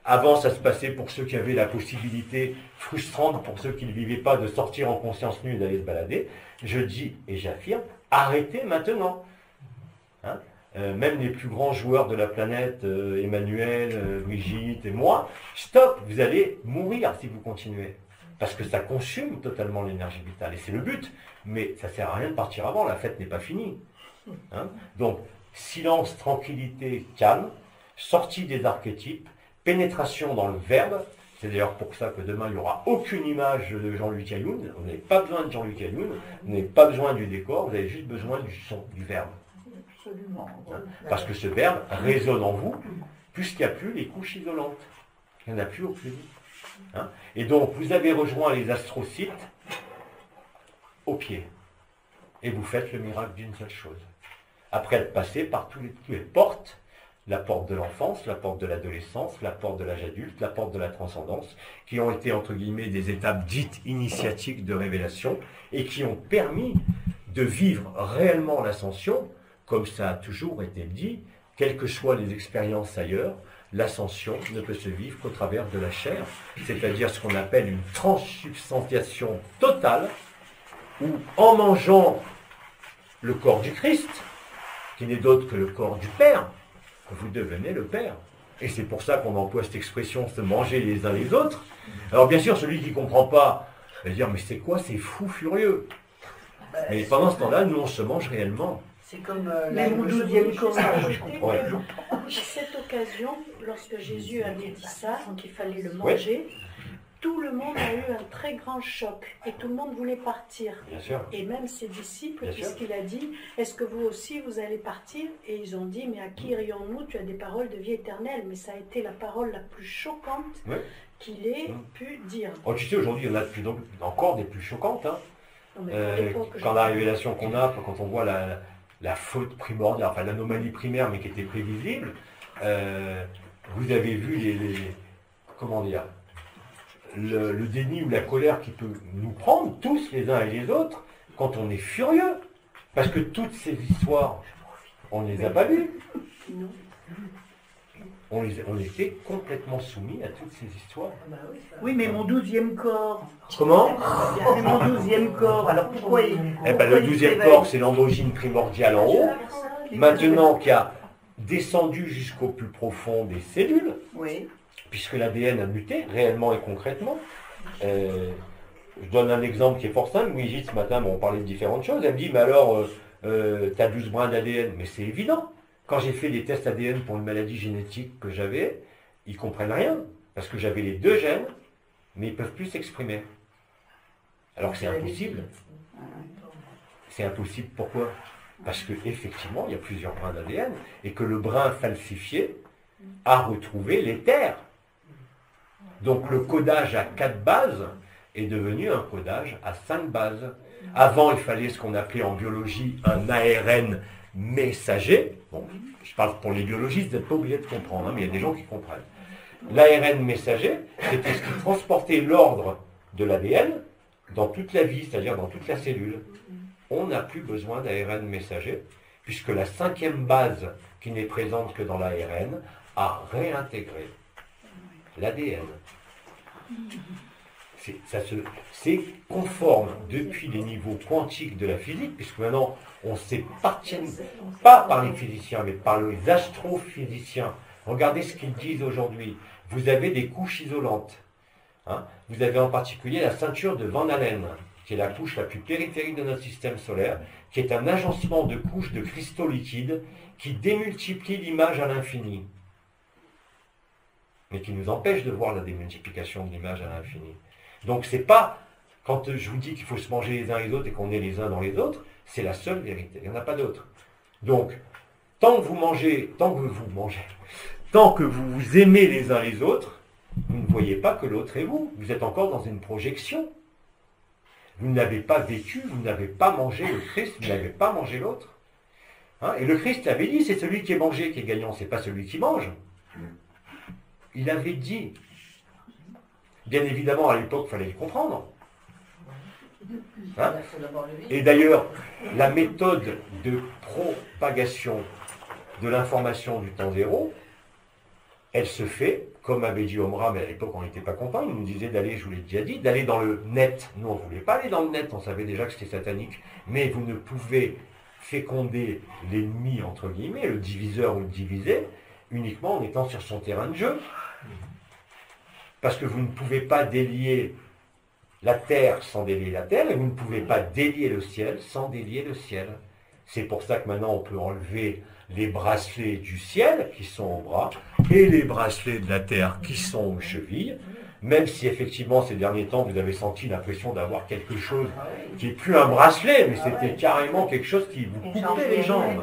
Avant, ça se passait pour ceux qui avaient la possibilité frustrante, pour ceux qui ne vivaient pas, de sortir en conscience nue, d'aller se balader. Je dis et j'affirme, arrêtez maintenant. Hein, même les plus grands joueurs de la planète, Emmanuel, Brigitte et moi, stop, vous allez mourir si vous continuez. Parce que ça consume totalement l'énergie vitale. Et c'est le but. Mais ça ne sert à rien de partir avant, la fête n'est pas finie. Hein, donc, silence, tranquillité, calme, sortie des archétypes, pénétration dans le verbe. C'est d'ailleurs pour ça que demain, il n'y aura aucune image de Jean-Luc Ayoun. Vous n'avez pas besoin de Jean-Luc Ayoun, vous n'avez pas besoin du décor, vous avez juste besoin du son, du verbe. Absolument. Hein, parce que ce verbe résonne en vous, puisqu'il n'y a plus les couches isolantes. Il n'y en a plus aucune. Hein, et donc, vous avez rejoint les astrocytes au pied. Et vous faites le miracle d'une seule chose. Après être passé par toutes les portes, la porte de l'enfance, la porte de l'adolescence, la porte de l'âge adulte, la porte de la transcendance, qui ont été, entre guillemets, des étapes dites initiatiques de révélation, et qui ont permis de vivre réellement l'ascension, comme ça a toujours été dit, quelles que soient les expériences ailleurs, l'ascension ne peut se vivre qu'au travers de la chair, c'est-à-dire ce qu'on appelle une transsubstantiation totale, où en mangeant le corps du Christ, qui n'est d'autre que le corps du Père, vous devenez le Père. Et c'est pour ça qu'on emploie cette expression, se manger les uns les autres. Alors bien sûr, celui qui ne comprend pas va dire, mais c'est quoi, c'est fou furieux. Mais pendant ce temps-là, nous on se mange réellement. C'est comme Mais mon 12e corps, je Ouais. Cette occasion, lorsque Jésus avait dit ça, qu'il fallait le manger, tout le monde a eu un très grand choc et tout le monde voulait partir. Bien sûr. Et même ses disciples, Bien sûr. puisqu'il a dit, est-ce que vous aussi vous allez partir? Et ils ont dit, mais à qui irions-nous? Tu as des paroles de vie éternelle. Mais ça a été la parole la plus choquante Ouais. qu'il ait pu dire. Oh, tu sais, aujourd'hui, il y en a encore des plus choquantes. Hein. Non, mais pour l'époque, Quand la révélation qu'on a, quand on voit la faute primordiale, enfin l'anomalie primaire, mais qui était prévisible, vous avez vu comment dire, le déni ou la colère qui peut nous prendre, tous les uns et les autres, quand on est furieux. Parce que toutes ces histoires, on ne les a pas lues. Non. On était complètement soumis à toutes ces histoires. Oui, mais mon 12e corps. Comment? Mais mon 12e corps, alors pourquoi il. Eh ben, le 12e corps, c'est l'androgyne primordiale en haut. Maintenant, qui a descendu jusqu'au plus profond des cellules, Oui. puisque l'ADN a muté, réellement et concrètement. Je donne un exemple qui est fort simple. Brigitte, ce matin, on parlait de différentes choses. Elle me dit, mais alors, tu as 12 brins d'ADN. Mais c'est évident. Quand j'ai fait des tests ADN pour une maladie génétique que j'avais, ils ne comprennent rien. Parce que j'avais les 2 gènes, mais ils ne peuvent plus s'exprimer. Alors que c'est impossible. C'est impossible, pourquoi? Parce qu'effectivement, il y a plusieurs brins d'ADN, et que le brin falsifié a retrouvé les terres. Donc le codage à 4 bases est devenu un codage à 5 bases. Avant, il fallait ce qu'on appelait en biologie un ARN messager. Bon, je parle pour les biologistes, vous n'êtes pas obligés de comprendre, hein, mais il y a des gens qui comprennent. L'ARN messager, c'était ce qui transportait l'ordre de l'ADN dans toute la vie, c'est-à-dire dans toute la cellule. On n'a plus besoin d'ARN messager, puisque la 5e base, qui n'est présente que dans l'ARN, a réintégré l'ADN. C'est conforme depuis les niveaux quantiques de la physique, puisque maintenant on s'appartient, pas par les physiciens, mais par les astrophysiciens. Regardez ce qu'ils disent aujourd'hui. Vous avez des couches isolantes. Hein. Vous avez en particulier la ceinture de Van Allen, qui est la couche la plus périphérique de notre système solaire, qui est un agencement de couches de cristaux liquides qui démultiplie l'image à l'infini, mais qui nous empêche de voir la démultiplication de l'image à l'infini. Donc c'est pas, quand je vous dis qu'il faut se manger les uns les autres et qu'on est les uns dans les autres, c'est la seule vérité, il n'y en a pas d'autre. Donc, tant que vous vous aimez les uns les autres, vous ne voyez pas que l'autre est vous. Vous êtes encore dans une projection. Vous n'avez pas vécu, vous n'avez pas mangé le Christ, vous n'avez pas mangé l'autre. Hein, et le Christ avait dit, c'est celui qui est mangé qui est gagnant, c'est pas celui qui mange. Il avait dit. Bien évidemment, à l'époque, il fallait le comprendre. Hein? Et d'ailleurs, la méthode de propagation de l'information du temps zéro, elle se fait, comme avait dit Omra, mais à l'époque on n'était pas content, il nous disait d'aller, je vous l'ai déjà dit, d'aller dans le net. Nous on ne voulait pas aller dans le net, on savait déjà que c'était satanique, mais vous ne pouvez féconder l'ennemi, entre guillemets, le diviseur ou le divisé, uniquement en étant sur son terrain de jeu. Parce que vous ne pouvez pas délier la terre sans délier la terre, et vous ne pouvez pas délier le ciel sans délier le ciel. C'est pour ça que maintenant on peut enlever les bracelets du ciel qui sont au bras et les bracelets de la terre qui sont aux chevilles, même si effectivement ces derniers temps vous avez senti l'impression d'avoir quelque chose qui n'est plus un bracelet, mais c'était carrément quelque chose qui vous coupait les jambes.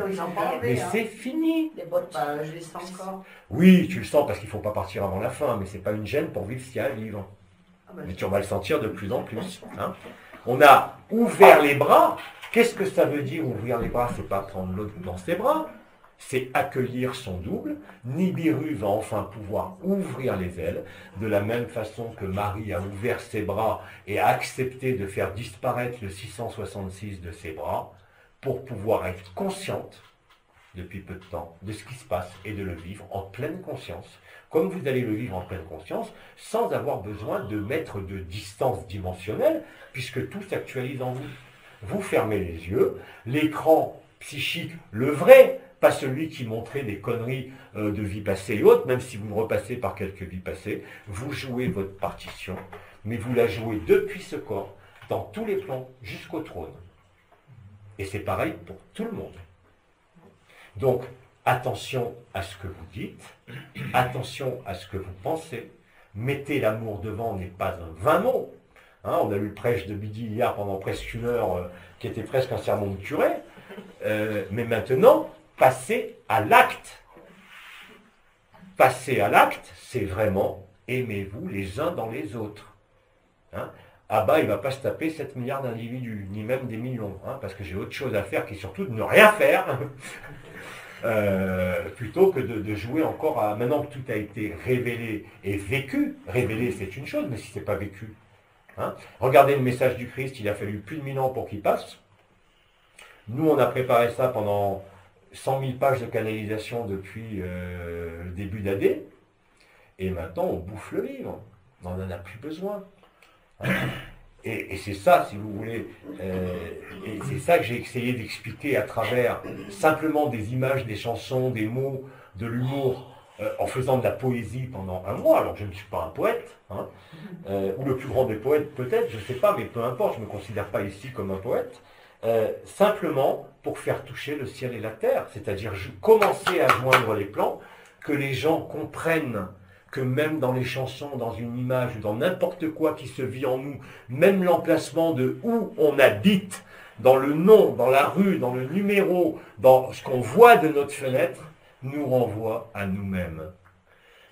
Mais c'est fini. Je les sens encore. Oui, tu le sens parce qu'il ne faut pas partir avant la fin, mais ce n'est pas une gêne pour vivre ce qu'il y a à vivre. Mais tu vas le sentir de plus en plus. Hein. On a ouvert les bras. Qu'est-ce que ça veut dire ouvrir les bras? C'est pas prendre l'autre dans ses bras, c'est accueillir son double. Nibiru va enfin pouvoir ouvrir les ailes, de la même façon que Marie a ouvert ses bras et a accepté de faire disparaître le 666 de ses bras pour pouvoir être consciente depuis peu de temps de ce qui se passe et de le vivre en pleine conscience. Comme vous allez le vivre en pleine conscience, sans avoir besoin de mettre de distance dimensionnelle, puisque tout s'actualise en vous. Vous fermez les yeux, l'écran psychique, le vrai, pas celui qui montrait des conneries de vie passée et autres, même si vous me repassez par quelques vies passées, vous jouez votre partition, mais vous la jouez depuis ce corps, dans tous les plans, jusqu'au trône. Et c'est pareil pour tout le monde. Donc, attention à ce que vous dites, attention à ce que vous pensez, Mettez l'amour devant n'est pas un vain mot. Hein, on a lu le prêche de midi hier pendant presque une heure, qui était presque un sermon de curé. Mais maintenant, passez à l'acte. Passer à l'acte, c'est vraiment aimez-vous les uns dans les autres. Hein, ah bah, il ne va pas se taper 7 milliards d'individus, ni même des millions, hein, parce que j'ai autre chose à faire qui est surtout de ne rien faire, plutôt que de jouer encore à... Maintenant que tout a été révélé et vécu, révélé c'est une chose, mais si ce n'est pas vécu. Hein, regardez le message du Christ, il a fallu plus de 1000 ans pour qu'il passe. Nous, on a préparé ça pendant 100 000 pages de canalisation depuis le début d'AD, et maintenant on bouffe le livre, on n'en a plus besoin. Et c'est ça, si vous voulez, et c'est ça que j'ai essayé d'expliquer à travers simplement des images, des chansons, des mots, de l'humour, en faisant de la poésie pendant un mois. Alors je ne suis pas un poète, hein, ou le plus grand des poètes peut-être, je ne sais pas, mais peu importe, je ne me considère pas ici comme un poète, simplement pour faire toucher le ciel et la terre, c'est-à-dire commencer à joindre les plans, que les gens comprennent que même dans les chansons, dans une image, dans n'importe quoi qui se vit en nous, même l'emplacement de où on habite, dans le nom, dans la rue, dans le numéro, dans ce qu'on voit de notre fenêtre, nous renvoie à nous-mêmes.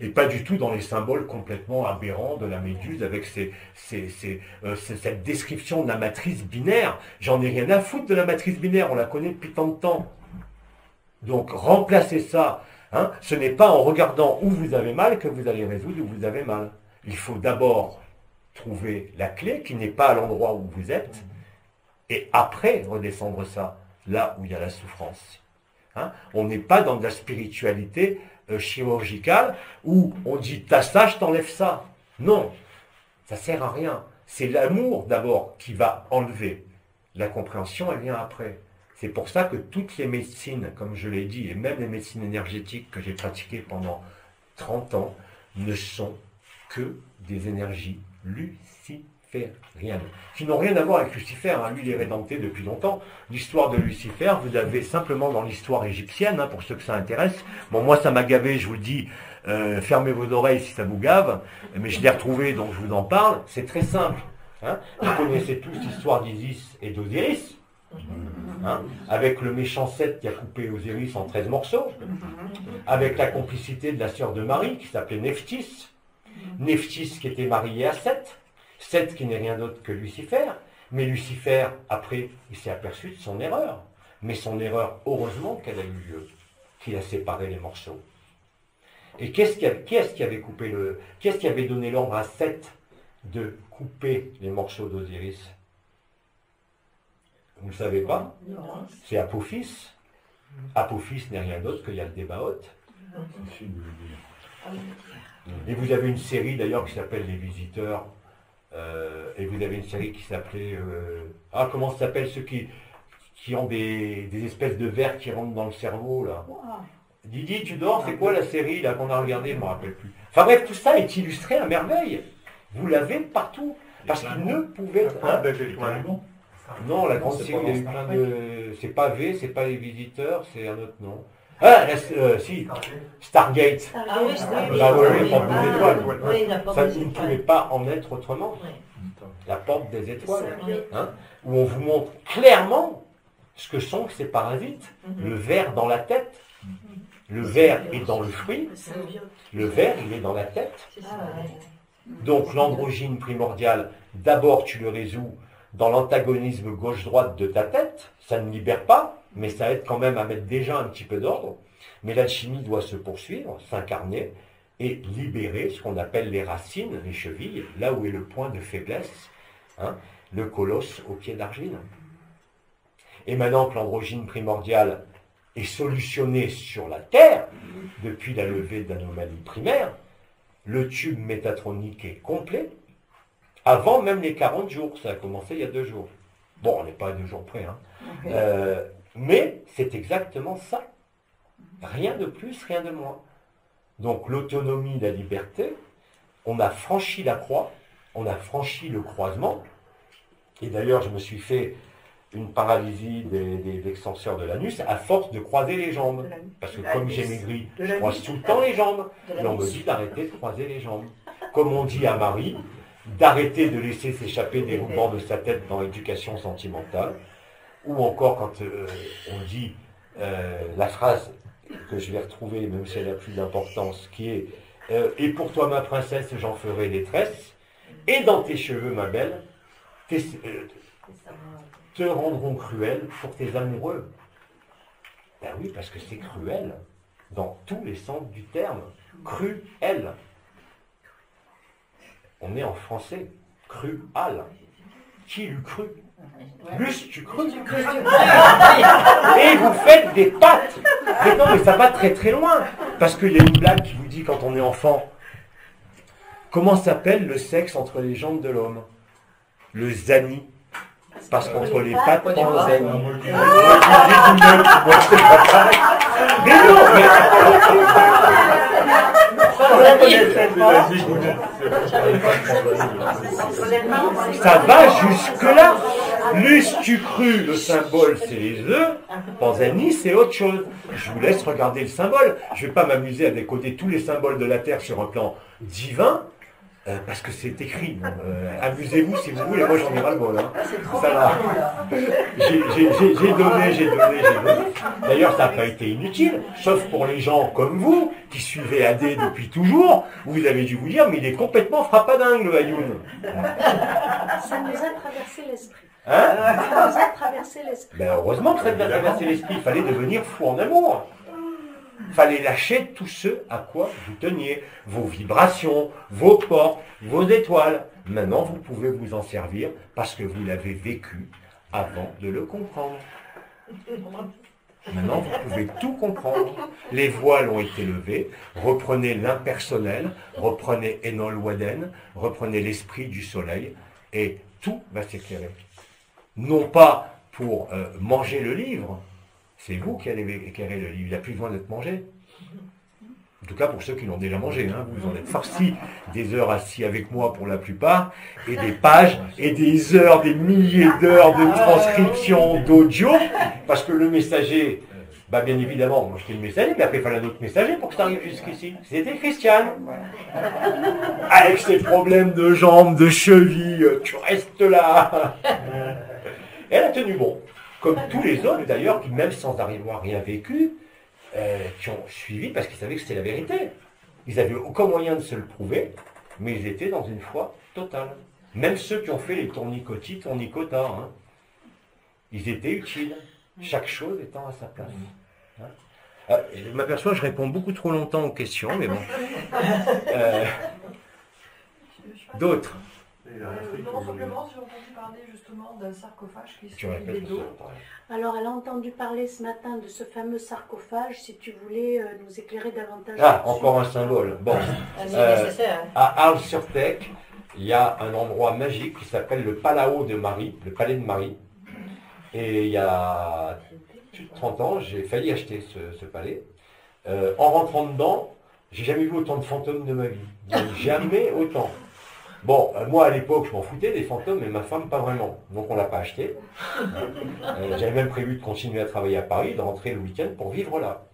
Et pas du tout dans les symboles complètement aberrants de la méduse avec cette description de la matrice binaire. J'en ai rien à foutre de la matrice binaire, on la connaît depuis tant de temps. Donc remplacez ça. Hein, ce n'est pas en regardant où vous avez mal que vous allez résoudre où vous avez mal. Il faut d'abord trouver la clé qui n'est pas à l'endroit où vous êtes et après redescendre ça là où il y a la souffrance. Hein, on n'est pas dans de la spiritualité chirurgicale où on dit t'as ça, je t'enlève ça. Non, ça sert à rien. C'est l'amour d'abord qui va enlever. La compréhension, elle vient après. C'est pour ça que toutes les médecines, comme je l'ai dit, et même les médecines énergétiques que j'ai pratiquées pendant 30 ans, ne sont que des énergies lucifériennes, qui n'ont rien à voir avec Lucifer. Hein. Lui, il est rédempté depuis longtemps. L'histoire de Lucifer, vous avez simplement dans l'histoire égyptienne, hein, pour ceux que ça intéresse. Bon, moi, ça m'a gavé, je vous le dis, fermez vos oreilles si ça vous gave, mais je l'ai retrouvé, donc je vous en parle. C'est très simple. Hein. Vous connaissez tous l'histoire d'Isis et d'Osiris. Hein, avec le méchant Seth qui a coupé Osiris en 13 morceaux, avec la complicité de la sœur de Marie qui s'appelait Nephthys, Nephthys qui était mariée à Seth, Seth qui n'est rien d'autre que Lucifer, mais Lucifer, après, il s'est aperçu de son erreur, mais son erreur, heureusement qu'elle a eu lieu, qu'il a séparé les morceaux. Et qui est-ce qui avait coupé qui est-ce qui avait donné l'ordre à Seth de couper les morceaux d'Osiris? Vous ne le savez pas? C'est Apophis. Apophis n'est rien d'autre que Yaldabaoth. Et vous avez une série d'ailleurs qui s'appelle Les Visiteurs. Et vous avez une série qui s'appelait... comment ça s'appelle ceux qui ont des espèces de vers qui rentrent dans le cerveau là. Didi, tu dors? C'est quoi la série là qu'on a regardée? Je ne me rappelle plus. Enfin bref, tout ça est illustré à merveille. Vous l'avez partout. Parce qu'il ne pouvait... Non, la grande série, il y a eu plein de... C'est pas V, c'est pas Les Visiteurs, c'est un autre nom. Ah, si, Stargate. Ah oui, Stargate. Bah oui, Porte des Étoiles. Oui, la Porte Ça des ne Étoiles. pouvait pas en être autrement. Oui. La Porte des Étoiles. Oui. Hein, où on vous montre clairement ce que sont ces parasites. Le ver dans la tête. Le ver est dans le fruit. Le ver, il est dans la tête. Ah, ouais. Donc l'androgyne primordial, d'abord tu le résous dans l'antagonisme gauche-droite de ta tête, ça ne libère pas, mais ça aide quand même à mettre déjà un petit peu d'ordre. Mais l'alchimie doit se poursuivre, s'incarner et libérer ce qu'on appelle les racines, les chevilles, là où est le point de faiblesse, hein, le colosse au pied d'argile. Et maintenant que l'androgyne primordiale est solutionné sur la Terre, depuis la levée d'anomalies primaires, le tube métatronique est complet, avant même les 40 jours, ça a commencé il y a 2 jours. Bon, on n'est pas à 2 jours près, hein. Mais c'est exactement ça. Rien de plus, rien de moins. Donc l'autonomie, la liberté, on a franchi la croix, on a franchi le croisement, et d'ailleurs je me suis fait une paralysie des extenseurs de l'anus à force de croiser les jambes. Parce que comme j'ai maigri, je croise tout le temps les jambes. Et on me dit d'arrêter de croiser les jambes. comme on dit à Marie, d'arrêter de laisser s'échapper des rubans de sa tête dans l'éducation sentimentale, ou encore quand on dit la phrase que je vais retrouver, même si elle n'a plus d'importance, qui est et pour toi ma princesse, j'en ferai des tresses, et dans tes cheveux ma belle, te rendront cruel pour tes amoureux. Ben oui, parce que c'est cruel, dans tous les sens du terme. Cruel. On est en français. Crual. Qui l'eût cru? Plus tu cru. Et vous faites des pattes. Mais non, mais ça va très très loin. Parce qu'il y a une blague qui vous dit quand on est enfant, comment s'appelle le sexe entre les jambes de l'homme? Le zani. Parce qu'entre les pattes, on le zani. Mais non, mais... Ça va jusque-là. L'us-tu cru, le symbole, c'est les œufs. Panzani, c'est autre chose. Je vous laisse regarder le symbole. Je ne vais pas m'amuser à décoder tous les symboles de la Terre sur un plan divin. Parce que c'est écrit. Amusez-vous si vous voulez. Moi, j'en ai ras le bol. Hein. Ça va. J'ai donné. D'ailleurs, ça n'a pas été inutile. Sauf pour les gens comme vous, qui suivez AD depuis toujours. Vous avez dû vous dire, mais il est complètement frappadingue, le Ayoun. Ça nous a traversé l'esprit. Hein? Ça nous a traversé l'esprit. Ben, heureusement que ça nous a traversé l'esprit. Il fallait devenir fou en amour. Il fallait lâcher tout ce à quoi vous teniez, vos vibrations, vos portes, vos étoiles. Maintenant, vous pouvez vous en servir parce que vous l'avez vécu avant de le comprendre. Maintenant, vous pouvez tout comprendre. Les voiles ont été levées. Reprenez l'impersonnel, reprenez Enol Waden, reprenez l'esprit du soleil et tout va s'éclairer. Non pas pour manger le livre, c'est vous qui allez éclairer le livre, il n'a plus besoin d'être mangé. En tout cas pour ceux qui l'ont déjà mangé, hein. Vous en êtes farcis des heures assis avec moi pour la plupart, et des pages, et des heures, des milliers d'heures de transcription d'audio, parce que le messager, bah bien évidemment, moi j'étais le messager, mais après il fallait un autre messager pour que ça arrive jusqu'ici. C'était Christiane. Avec ses problèmes de jambes, de chevilles, tu restes là. Elle a tenu bon. Comme tous les autres d'ailleurs, qui même sans avoir rien vécu, qui ont suivi parce qu'ils savaient que c'était la vérité. Ils n'avaient aucun moyen de se le prouver, mais ils étaient dans une foi totale. Même ceux qui ont fait les tournicotis, tournicotas, hein, ils étaient utiles, chaque chose étant à sa place. Hein. Je m'aperçois que je réponds beaucoup trop longtemps aux questions, mais bon. D'autres? Non, simplement, j'ai entendu parler justement d'un sarcophage qui Tu suit répètes les dos. Alors, elle a entendu parler ce matin de ce fameux sarcophage, si tu voulais nous éclairer davantage. Ah, là-dessus. encore un symbole. Bon. À Arles-sur-Tech, il y a un endroit magique qui s'appelle le Palao de Marie, le Palais de Marie. Et il y a plus de 30 ans, j'ai failli acheter ce palais. En rentrant dedans, j'ai jamais vu autant de fantômes de ma vie. Jamais autant. Bon, moi à l'époque, je m'en foutais des fantômes, mais ma femme pas vraiment. Donc on ne l'a pas acheté. J'avais même prévu de continuer à travailler à Paris, de rentrer le week-end pour vivre là.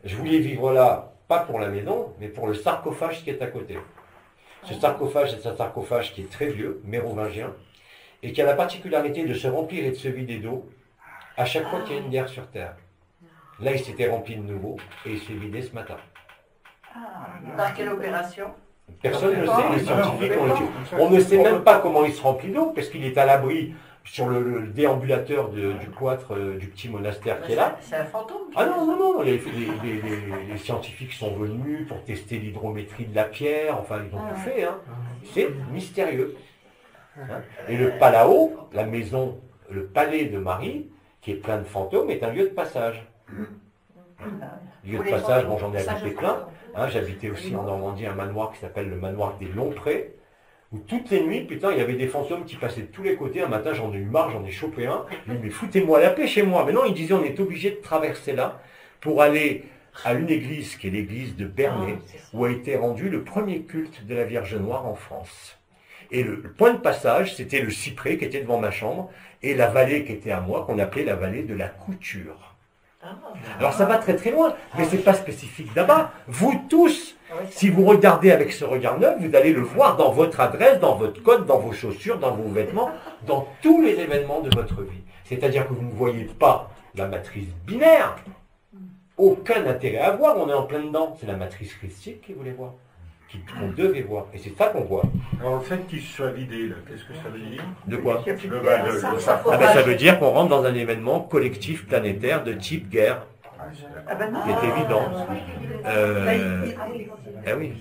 Je voulais vivre là, pas pour la maison, mais pour le sarcophage qui est à côté. Ce sarcophage, c'est un sarcophage qui est très vieux, mérovingien, et qui a la particularité de se remplir et de se vider d'eau à chaque fois qu'il y a une guerre sur Terre. Là, il s'était rempli de nouveau, et il s'est vidé ce matin. Par quelle opération? Personne ne sait, les scientifiques ont été... On ne sait même pas comment il se remplit d'eau, parce qu'il est à l'abri sur le déambulateur du cloître du petit monastère qui est là. C'est un fantôme. Ah non, les scientifiques sont venus pour tester l'hydrométrie de la pierre, enfin ils ont tout fait. Hein. C'est mystérieux. Hein. Et le Palao, la maison, le palais de Marie, qui est plein de fantômes, est un lieu de passage. Lieu de passage, bon j'en ai habité plein. Hein, j'habitais aussi en Normandie un manoir qui s'appelle le manoir des Lomprés, où toutes les nuits, putain, il y avait des fantômes qui passaient de tous les côtés. Un matin, j'en ai eu marre, j'en ai chopé un. Je lui ai dit, mais foutez-moi la paix chez moi. Mais non, il disait, on est obligé de traverser là pour aller à une église, qui est l'église de Bernay, où a été rendu le premier culte de la Vierge Noire en France. Et le point de passage, c'était le cyprès qui était devant ma chambre, et la vallée qui était à moi, qu'on appelait la vallée de la Couture. Alors ça va très très loin, mais c'est pas spécifique d'Abba. Vous tous, si vous regardez avec ce regard neuf, vous allez le voir dans votre adresse, dans votre code, dans vos chaussures, dans vos vêtements, dans tous les événements de votre vie. C'est-à-dire que vous ne voyez pas la matrice binaire. Aucun intérêt à voir, on est en plein dedans. C'est la matrice christique qui voulait voir, qu'on devait voir. Et c'est ça qu'on voit. Alors le fait qu'il soit vidé, là, qu'est-ce que ça veut dire? De quoi? Ah Ça veut dire qu'on rentre dans un événement collectif planétaire de type guerre. C'est évident. Eh oui.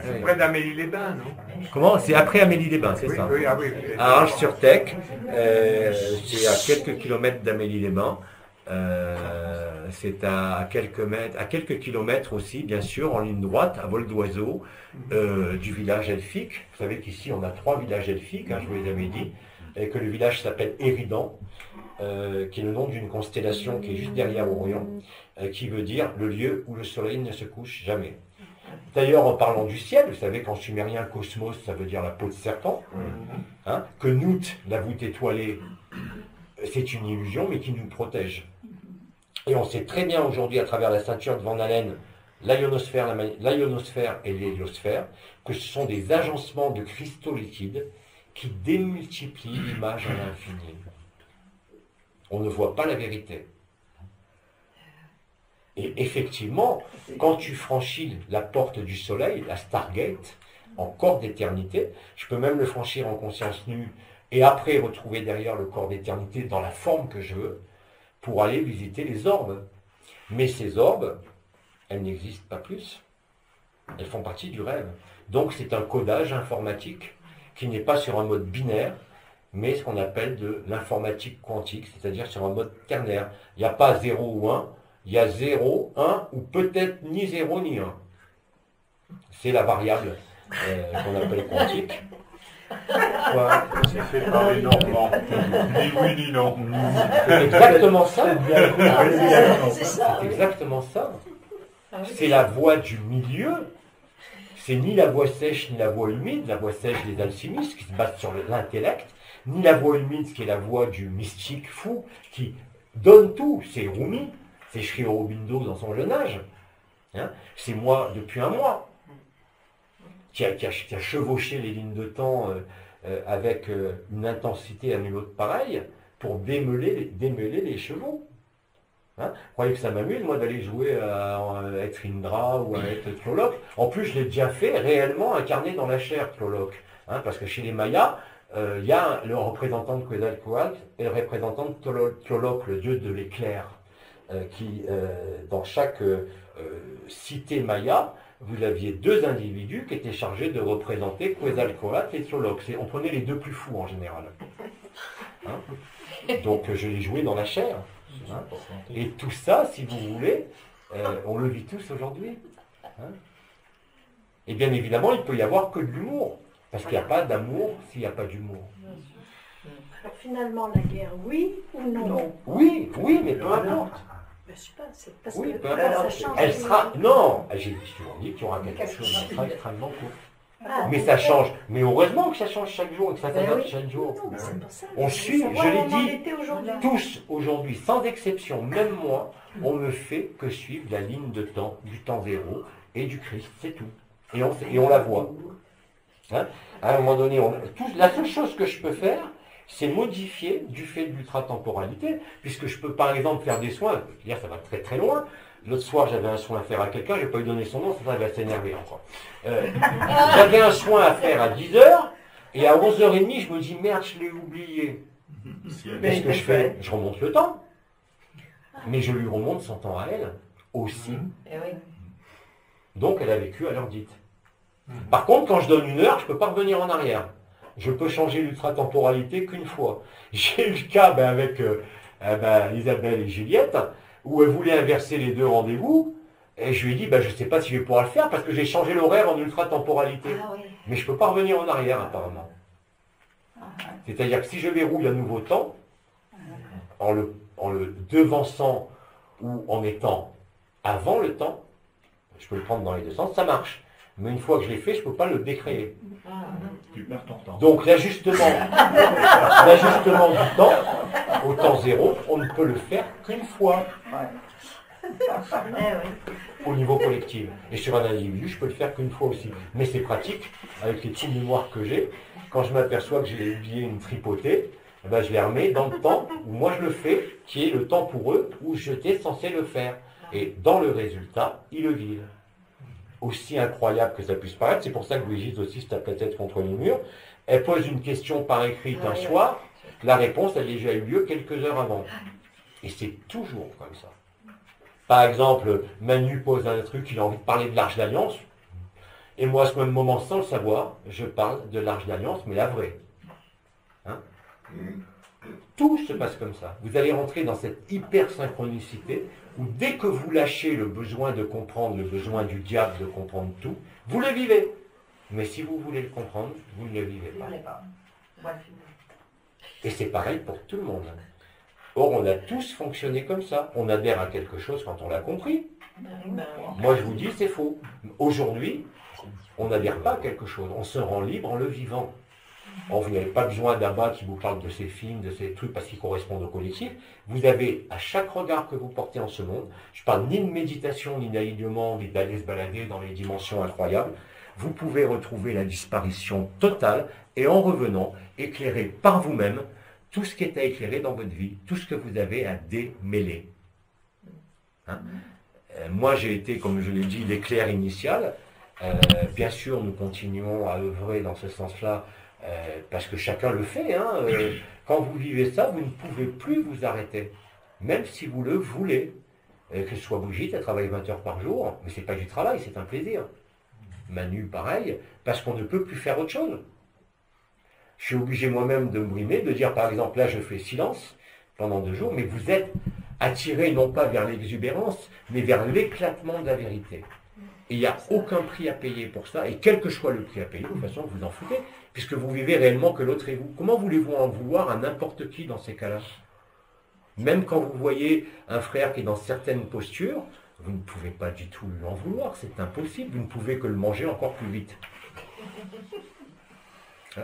C'est près d'Amélie-les-Bains, non? Comment? C'est après Amélie-les-Bains, c'est ça. Oui, ah oui. À Arches-sur-Tech, c'est à quelques kilomètres d'Amélie-les-Bains. C'est à quelques kilomètres aussi, bien sûr, en ligne droite, à vol d'oiseau, du village elfique. Vous savez qu'ici, on a 3 villages elfiques, hein, je vous les avais dit, et que le village s'appelle Éridan, qui est le nom d'une constellation qui est juste derrière Orion, qui veut dire le lieu où le soleil ne se couche jamais. D'ailleurs, en parlant du ciel, vous savez qu'en sumérien, cosmos, ça veut dire la peau de serpent, hein, que Nout, la voûte étoilée, c'est une illusion, mais qui nous protège. Et on sait très bien aujourd'hui, à travers la ceinture de Van Allen, l'ionosphère et l'héliosphère, que ce sont des agencements de cristaux liquides qui démultiplient l'image à l'infini. On ne voit pas la vérité. Et effectivement, quand tu franchis la porte du soleil, la Stargate, en corps d'éternité, je peux même le franchir en conscience nue, et après retrouver derrière le corps d'éternité dans la forme que je veux, pour aller visiter les orbes. Mais ces orbes, elles n'existent pas plus. Elles font partie du rêve. Donc c'est un codage informatique qui n'est pas sur un mode binaire, mais ce qu'on appelle de l'informatique quantique, c'est-à-dire sur un mode ternaire. Il n'y a pas 0 ou 1, il y a 0, 1, ou peut-être ni 0 ni 1. C'est la variable qu'on appelle quantique. Quoi? C'est fait par les Normands. Ni oui ni non. C'est exactement ça. C'est ça. C'est exactement ça. C'est la voie du milieu. C'est ni la voie sèche ni la voie humide, la voie sèche des alchimistes qui se base sur l'intellect, ni la voie humide qui est la voie du mystique fou qui donne tout. C'est Rumi, c'est Sri Aurobindo dans son jeune âge. Hein, c'est moi depuis un mois qui a chevauché les lignes de temps avec une intensité à une autre pareille pour démêler les chevaux. Hein, vous croyez que ça m'amuse, moi, d'aller jouer à être Indra ou à être Tlaloc? En plus, je l'ai déjà fait réellement incarné dans la chair, Tlaloc. Hein, parce que chez les Mayas, il y a le représentant de Quetzalcoatl et le représentant de Tlaloc, le dieu de l'éclair, qui, dans chaque cité maya, vous aviez 2 individus qui étaient chargés de représenter Quetzalcoatl et Tlaloc. On prenait les 2 plus fous en général. Hein, donc je l'ai joué dans la chair. Hein, et tout ça, si vous voulez, on le vit tous aujourd'hui. Hein. Et bien évidemment, il peut y avoir que de l'humour. Parce qu'il n'y a pas d'amour s'il n'y a pas d'humour. Alors finalement, la guerre, oui ou non? Oui, mais peu importe. Ben, je sais pas, c'est parce Oui, que peu importe. ça change. Elle sera. Non, j'ai toujours dit qu'il y aura quelque chose qui sera extrêmement court. Ah, Mais ça change. Mais heureusement que ça change chaque jour et que ça s'adapte chaque jour. Non, mais c'est pour ça. On suit, je l'ai dit, Aujourd'hui. tous aujourd'hui, sans exception, même moi, on ne fait que suivre la ligne de temps, du temps zéro et du Christ, c'est tout. Et on la voit. Hein, à un moment donné, la seule chose que je peux faire, c'est modifier du fait de l'ultra-temporalité, puisque je peux par exemple faire des soins, hier ça va très très loin. L'autre soir, j'avais un soin à faire à quelqu'un, je n'ai pas lui donner son nom, ça va s'énerver encore. J'avais un soin à faire à 10h, et à 11h30, je me dis, merde, je l'ai oublié. Qu'est-ce que je fais? Je remonte le temps. Mais je lui remonte son temps à elle, aussi. Donc, elle a vécu à l'heure dite. Par contre, quand je donne 1 heure, je ne peux pas revenir en arrière. Je peux changer l'ultra-temporalité qu'une fois. J'ai eu le cas avec Isabelle et Juliette, où elle voulait inverser les 2 rendez-vous, et je lui ai dit, je ne sais pas si je vais pouvoir le faire, parce que j'ai changé l'horaire en ultra-temporalité. Mais je ne peux pas revenir en arrière, apparemment. C'est-à-dire que si je verrouille un nouveau temps, en le devançant ou en étant avant le temps, je peux le prendre dans les 2 sens, ça marche. Mais une fois que je l'ai fait, je ne peux pas le décréer. Tu perds ton temps. Donc l'ajustement du temps, au temps zéro, on ne peut le faire qu'une fois. au niveau collectif. Et sur un individu, je peux le faire qu'une fois aussi. Mais c'est pratique, avec les trous de mémoire que j'ai, quand je m'aperçois que j'ai oublié une tripotée, eh ben je les remets dans le temps où moi je le fais, qui est le temps pour eux où j'étais censé le faire. Et dans le résultat, ils le vivent. Aussi incroyable que ça puisse paraître, c'est pour ça que Brigitte aussi se tape la tête contre les murs. Elle pose une question par écrit un soir, la réponse a déjà eu lieu quelques heures avant. Et c'est toujours comme ça. Par exemple, Manu pose un truc, il a envie de parler de l'Arche d'Alliance, et moi à ce même moment, sans le savoir, je parle de l'Arche d'Alliance, mais la vraie. Hein? Tout se passe comme ça. Vous allez rentrer dans cette hyper-synchronicité où dès que vous lâchez le besoin de comprendre, le besoin du diable de comprendre tout, vous le vivez. Mais si vous voulez le comprendre, vous ne le vivez pas. Et c'est pareil pour tout le monde. Or, on a tous fonctionné comme ça. On adhère à quelque chose quand on l'a compris. Moi, je vous dis, c'est faux. Aujourd'hui, on n'adhère pas à quelque chose. On se rend libre en le vivant. Or, vous n'avez pas besoin d'Abba qui vous parle de ces films, de ces trucs parce qu'ils correspondent au collectif. Vous avez, à chaque regard que vous portez en ce monde, je ne parle ni de méditation, ni d'alignement, ni d'aller se balader dans les dimensions incroyables, vous pouvez retrouver la disparition totale et en revenant, éclairer par vous-même tout ce qui est à éclairer dans votre vie, tout ce que vous avez à démêler. Hein? Moi, j'ai été, comme je l'ai dit, l'éclair initial. Bien sûr, nous continuons à œuvrer dans ce sens-là, parce que chacun le fait. Hein. Quand vous vivez ça, vous ne pouvez plus vous arrêter, même si vous le voulez. Que ce soit Brigitte, elle travaille 20 heures par jour, mais ce n'est pas du travail, c'est un plaisir. Manu, pareil, parce qu'on ne peut plus faire autre chose. Je suis obligé moi-même de me brimer, de dire par exemple, là je fais silence pendant 2 jours, mais vous êtes attiré non pas vers l'exubérance, mais vers l'éclatement de la vérité. Et il n'y a aucun prix à payer pour ça, et quel que soit le prix à payer, de toute façon vous en foutez, puisque vous vivez réellement que l'autre est vous. Comment voulez-vous en vouloir à n'importe qui dans ces cas-là? Même quand vous voyez un frère qui est dans certaines postures, vous ne pouvez pas du tout lui en vouloir, c'est impossible, vous ne pouvez que le manger encore plus vite.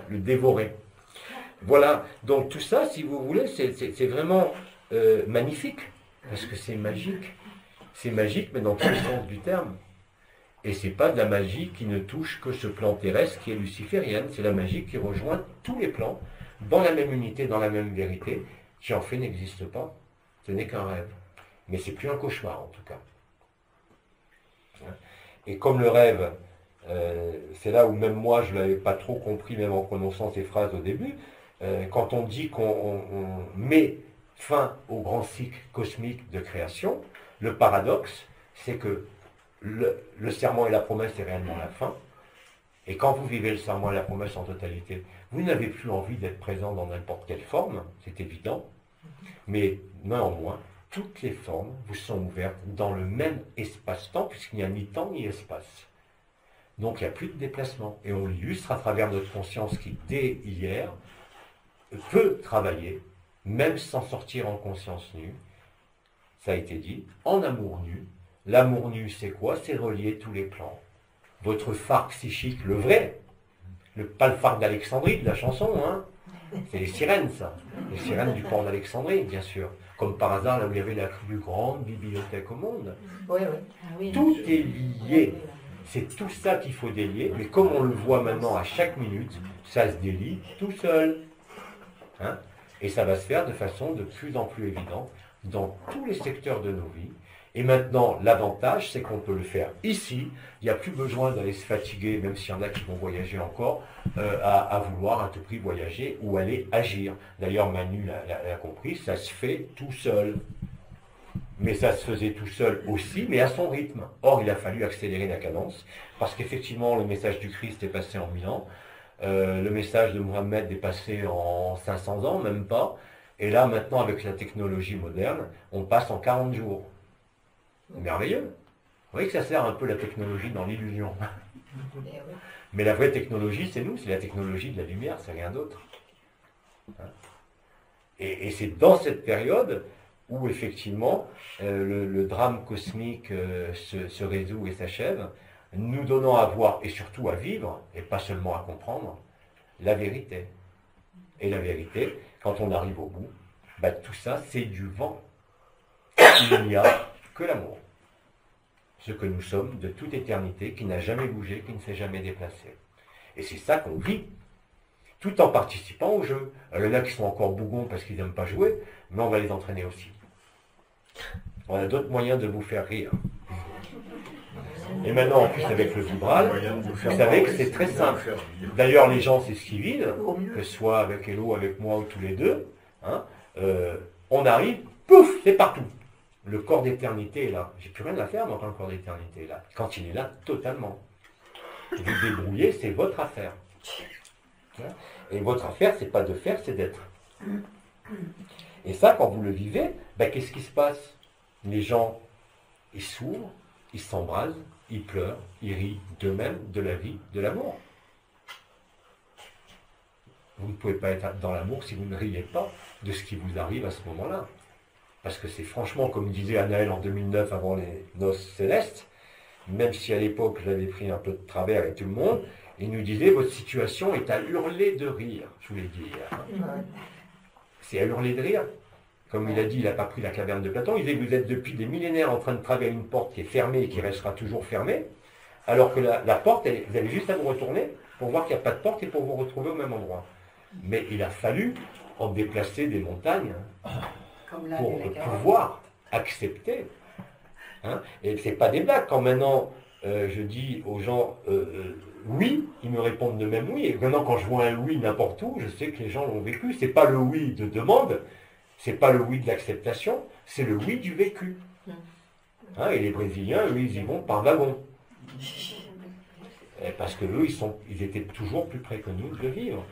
Le dévorer. Voilà, donc tout ça, si vous voulez, c'est vraiment magnifique, parce que c'est magique. C'est magique, mais dans tout le sens du terme. Et c'est pas de la magie qui ne touche que ce plan terrestre qui est luciférienne, c'est la magie qui rejoint tous les plans, dans la même unité, dans la même vérité, qui en fait n'existe pas. Ce n'est qu'un rêve. Mais c'est plus un cauchemar, en tout cas. Et comme le rêve, c'est là où même moi je ne l'avais pas trop compris, même en prononçant ces phrases au début, quand on dit qu'on met fin au grand cycle cosmique de création, le paradoxe, c'est que le serment et la promesse est réellement la fin, et quand vous vivez le serment et la promesse en totalité, vous n'avez plus envie d'être présent dans n'importe quelle forme, c'est évident, mais néanmoins, toutes les formes vous sont ouvertes dans le même espace-temps, puisqu'il n'y a ni temps ni espace. Donc il n'y a plus de déplacement. Et on l'illustre à travers notre conscience qui, dès hier, peut travailler, même sans sortir en conscience nue. Ça a été dit, en amour nu. L'amour nu, c'est quoi? C'est relier tous les plans. Votre phare psychique, le vrai, pas le phare d'Alexandrie, de la chanson, hein. C'est les sirènes, ça. Les sirènes du port d'Alexandrie, bien sûr. Comme par hasard, là où il y avait la plus grande bibliothèque au monde. Oui, oui. Tout est lié. C'est tout ça qu'il faut délier. Mais comme on le voit maintenant à chaque minute, ça se délie tout seul. Hein? Et ça va se faire de façon de plus en plus évidente dans tous les secteurs de nos vies. Et maintenant, l'avantage, c'est qu'on peut le faire ici. Il n'y a plus besoin d'aller se fatiguer, même s'il y en a qui vont voyager encore, à vouloir à tout prix voyager ou aller agir. D'ailleurs, Manu l'a compris, ça se fait tout seul. Mais ça se faisait tout seul aussi, mais à son rythme. Or, il a fallu accélérer la cadence, parce qu'effectivement, le message du Christ est passé en 1000 ans. Le message de Mohammed est passé en 500 ans, même pas. Et là, maintenant, avec la technologie moderne, on passe en 40 jours. Merveilleux. Vous voyez que ça sert un peu la technologie dans l'illusion. Mais la vraie technologie, c'est nous, c'est la technologie de la lumière, c'est rien d'autre. Et c'est dans cette période où effectivement le drame cosmique se résout et s'achève, nous donnant à voir et surtout à vivre, et pas seulement à comprendre, la vérité. Et la vérité, quand on arrive au bout, tout ça c'est du vent. Il n'y a que que l'amour. Ce que nous sommes de toute éternité, qui n'a jamais bougé, qui ne s'est jamais déplacé. Et c'est ça qu'on vit, tout en participant au jeu. Alors, il y en a qui sont encore bougons parce qu'ils n'aiment pas jouer, mais on va les entraîner aussi. On a d'autres moyens de vous faire rire. Et maintenant, en plus, avec le vibral, vous savez que c'est très simple. D'ailleurs, les gens, c'est ce qu'ils vivent, que ce soit avec Hello, avec moi ou tous les deux. Hein, on arrive, pouf, c'est partout. Le corps d'éternité est là. J'ai plus rien à faire, moi, quand le corps d'éternité est là. Quand il est là, totalement. Vous débrouillez, c'est votre affaire. Et votre affaire, c'est pas de faire, c'est d'être. Et ça, quand vous le vivez, ben, qu'est-ce qui se passe? Les gens, ils s'ouvrent, ils s'embrasent, ils pleurent, ils rient d'eux-mêmes, de la vie, de l'amour. Vous ne pouvez pas être dans l'amour si vous ne riez pas de ce qui vous arrive à ce moment-là. Parce que c'est franchement, comme disait Anaël en 2009 avant les noces célestes, même si à l'époque j'avais pris un peu de travers et tout le monde, il nous disait, votre situation est à hurler de rire, je voulais dire. C'est à hurler de rire. Comme il a dit, il n'a pas pris la caverne de Platon, il disait, vous êtes depuis des millénaires en train de traverser une porte qui est fermée et qui restera toujours fermée, alors que la porte, vous avez juste à vous retourner pour voir qu'il n'y a pas de porte et pour vous retrouver au même endroit. Mais il a fallu en déplacer des montagnes pour pouvoir accepter. Hein, et ce n'est pas des blagues. Quand maintenant, je dis aux gens oui, ils me répondent de même oui. Et maintenant, quand je vois un oui n'importe où, je sais que les gens l'ont vécu. Ce n'est pas le oui de demande, ce n'est pas le oui de l'acceptation, c'est le oui du vécu. Hein, et les Brésiliens, eux, ils y vont par wagon. Et parce que eux, ils étaient toujours plus près que nous de le vivre.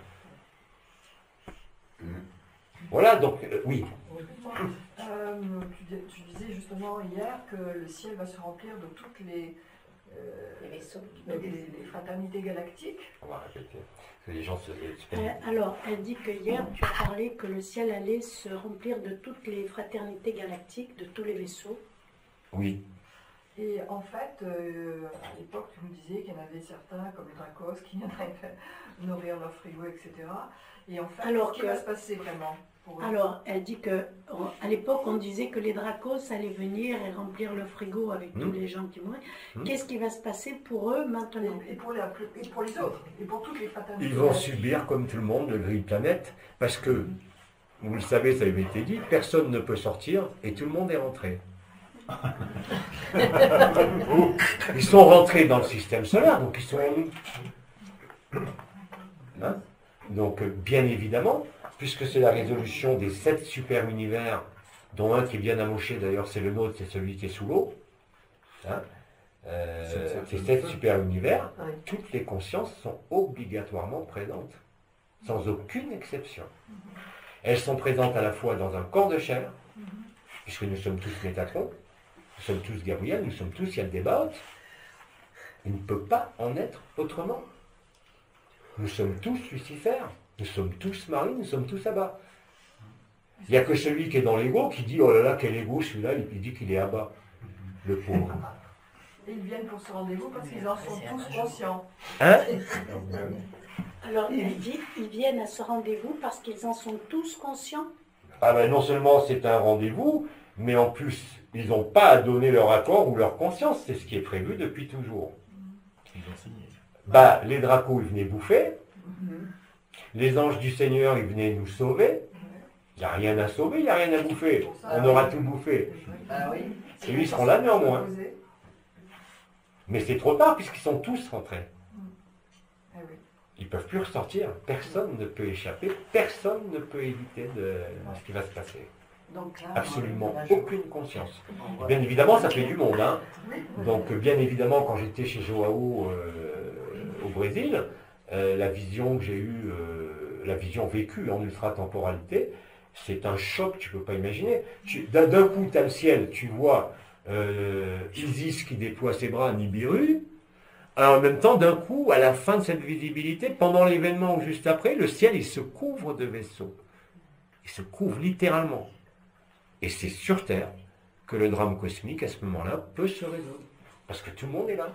Voilà, donc, oui. Tu disais justement hier que le ciel va se remplir de toutes les fraternités galactiques. On va répéter. Que les gens se... Alors, elle dit que hier, tu as parlé que le ciel allait se remplir de toutes les fraternités galactiques, de tous les vaisseaux. Oui. Et en fait, à l'époque, tu me disais qu'il y en avait certains, comme les Dracos, qui viendraient nourrir leur frigo, etc. Et en fait, alors qu'est-ce qui va se passer vraiment pour eux? Alors, elle dit que à l'époque, on disait que les Dracos allaient venir et remplir le frigo avec tous les gens qui mouraient. Qu'est-ce qui va se passer pour eux maintenant? Et pour les autres, et pour toutes les fraternités. Ils vont subir, comme tout le monde, le gris planète, parce que, vous le savez, ça avait été dit, personne ne peut sortir et tout le monde est rentré. Ils sont rentrés dans le système solaire, donc ils sont en nous. Hein? Donc, bien évidemment, puisque c'est la résolution des 7 super-univers, dont un qui est bien amoché, d'ailleurs c'est le nôtre, c'est celui qui est sous l'eau, hein? Ces 7 super-univers, toutes les consciences sont obligatoirement présentes, sans aucune exception. Elles sont présentes à la fois dans un corps de chair, puisque nous sommes tous Métatron, nous sommes tous Gabriel, nous sommes tous Yaldabaoth. Il ne peut pas en être autrement. Nous sommes tous Lucifer, nous sommes tous Marie, nous sommes tous Abba. Il n'y a que celui qui est dans l'ego qui dit, oh là là, quel ego celui-là, il dit qu'il est Abba, le pauvre. Et ils viennent pour ce rendez-vous parce qu'ils en sont tous conscients. Hein? Alors, elle dit, ils viennent à ce rendez-vous parce qu'ils en sont tous conscients. Ah ben non seulement c'est un rendez-vous, mais en plus, ils n'ont pas à donner leur accord ou leur conscience, c'est ce qui est prévu depuis toujours. Bah, les Dracos, ils venaient bouffer, les anges du Seigneur, ils venaient nous sauver, il n'y a rien à sauver, il n'y a rien à bouffer, on aura tout bouffé. Et eux, ils seront là néanmoins. Mais c'est trop tard, puisqu'ils sont tous rentrés. Ils ne peuvent plus ressortir, personne ne peut échapper, personne ne peut éviter ce qui va se passer. Donc là, Absolument aucune conscience. Bien évidemment, ça fait du monde. Hein. Donc, bien évidemment, quand j'étais chez Joao au Brésil, la vision que j'ai eue, la vision vécue en ultra-temporalité, c'est un choc, tu ne peux pas imaginer. D'un coup, tu as le ciel, tu vois Isis qui déploie ses bras à Nibiru. Alors, en même temps, d'un coup, à la fin de cette visibilité, pendant l'événement ou juste après, le ciel, il se couvre de vaisseaux. Il se couvre littéralement. Et c'est sur Terre que le drame cosmique, à ce moment-là, peut se résoudre. Parce que tout le monde est là.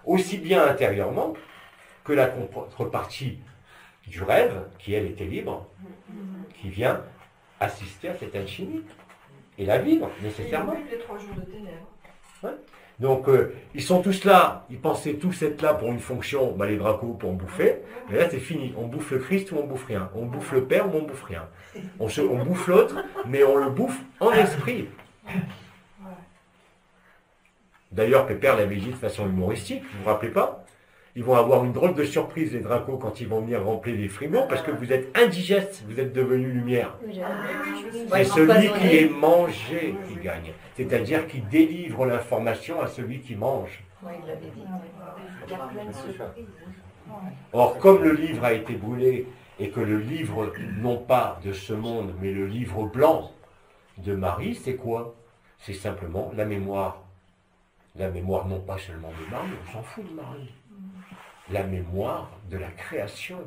Aussi bien intérieurement que la contrepartie du rêve, qui elle était libre, qui vient assister à cette alchimie. et la vivre Et nécessairement. les 3 jours de ténèbres. Donc ils sont tous là, ils pensaient tous être là pour une fonction, les dracos pour en bouffer, mais là c'est fini, on bouffe le Christ ou on bouffe rien, on bouffe le Père ou on bouffe rien. On bouffe l'autre, mais on le bouffe en esprit. D'ailleurs, Pépère l'avait dit de façon humoristique, vous vous rappelez pas? Ils vont avoir une drôle de surprise, les dracos, quand ils vont venir remplir les frigos, parce que vous êtes indigestes, vous êtes devenus lumière. C'est celui qui est mangé qui gagne. C'est-à-dire qui délivre l'information à celui qui mange. Oui, il l'avait dit. Il y a plein de surprises. Or, comme le livre a été brûlé, et que le livre, non pas de ce monde, mais le livre blanc de Marie, c'est quoi? C'est simplement la mémoire. La mémoire non pas seulement de Marie, on s'en fout de Marie. La mémoire de la création.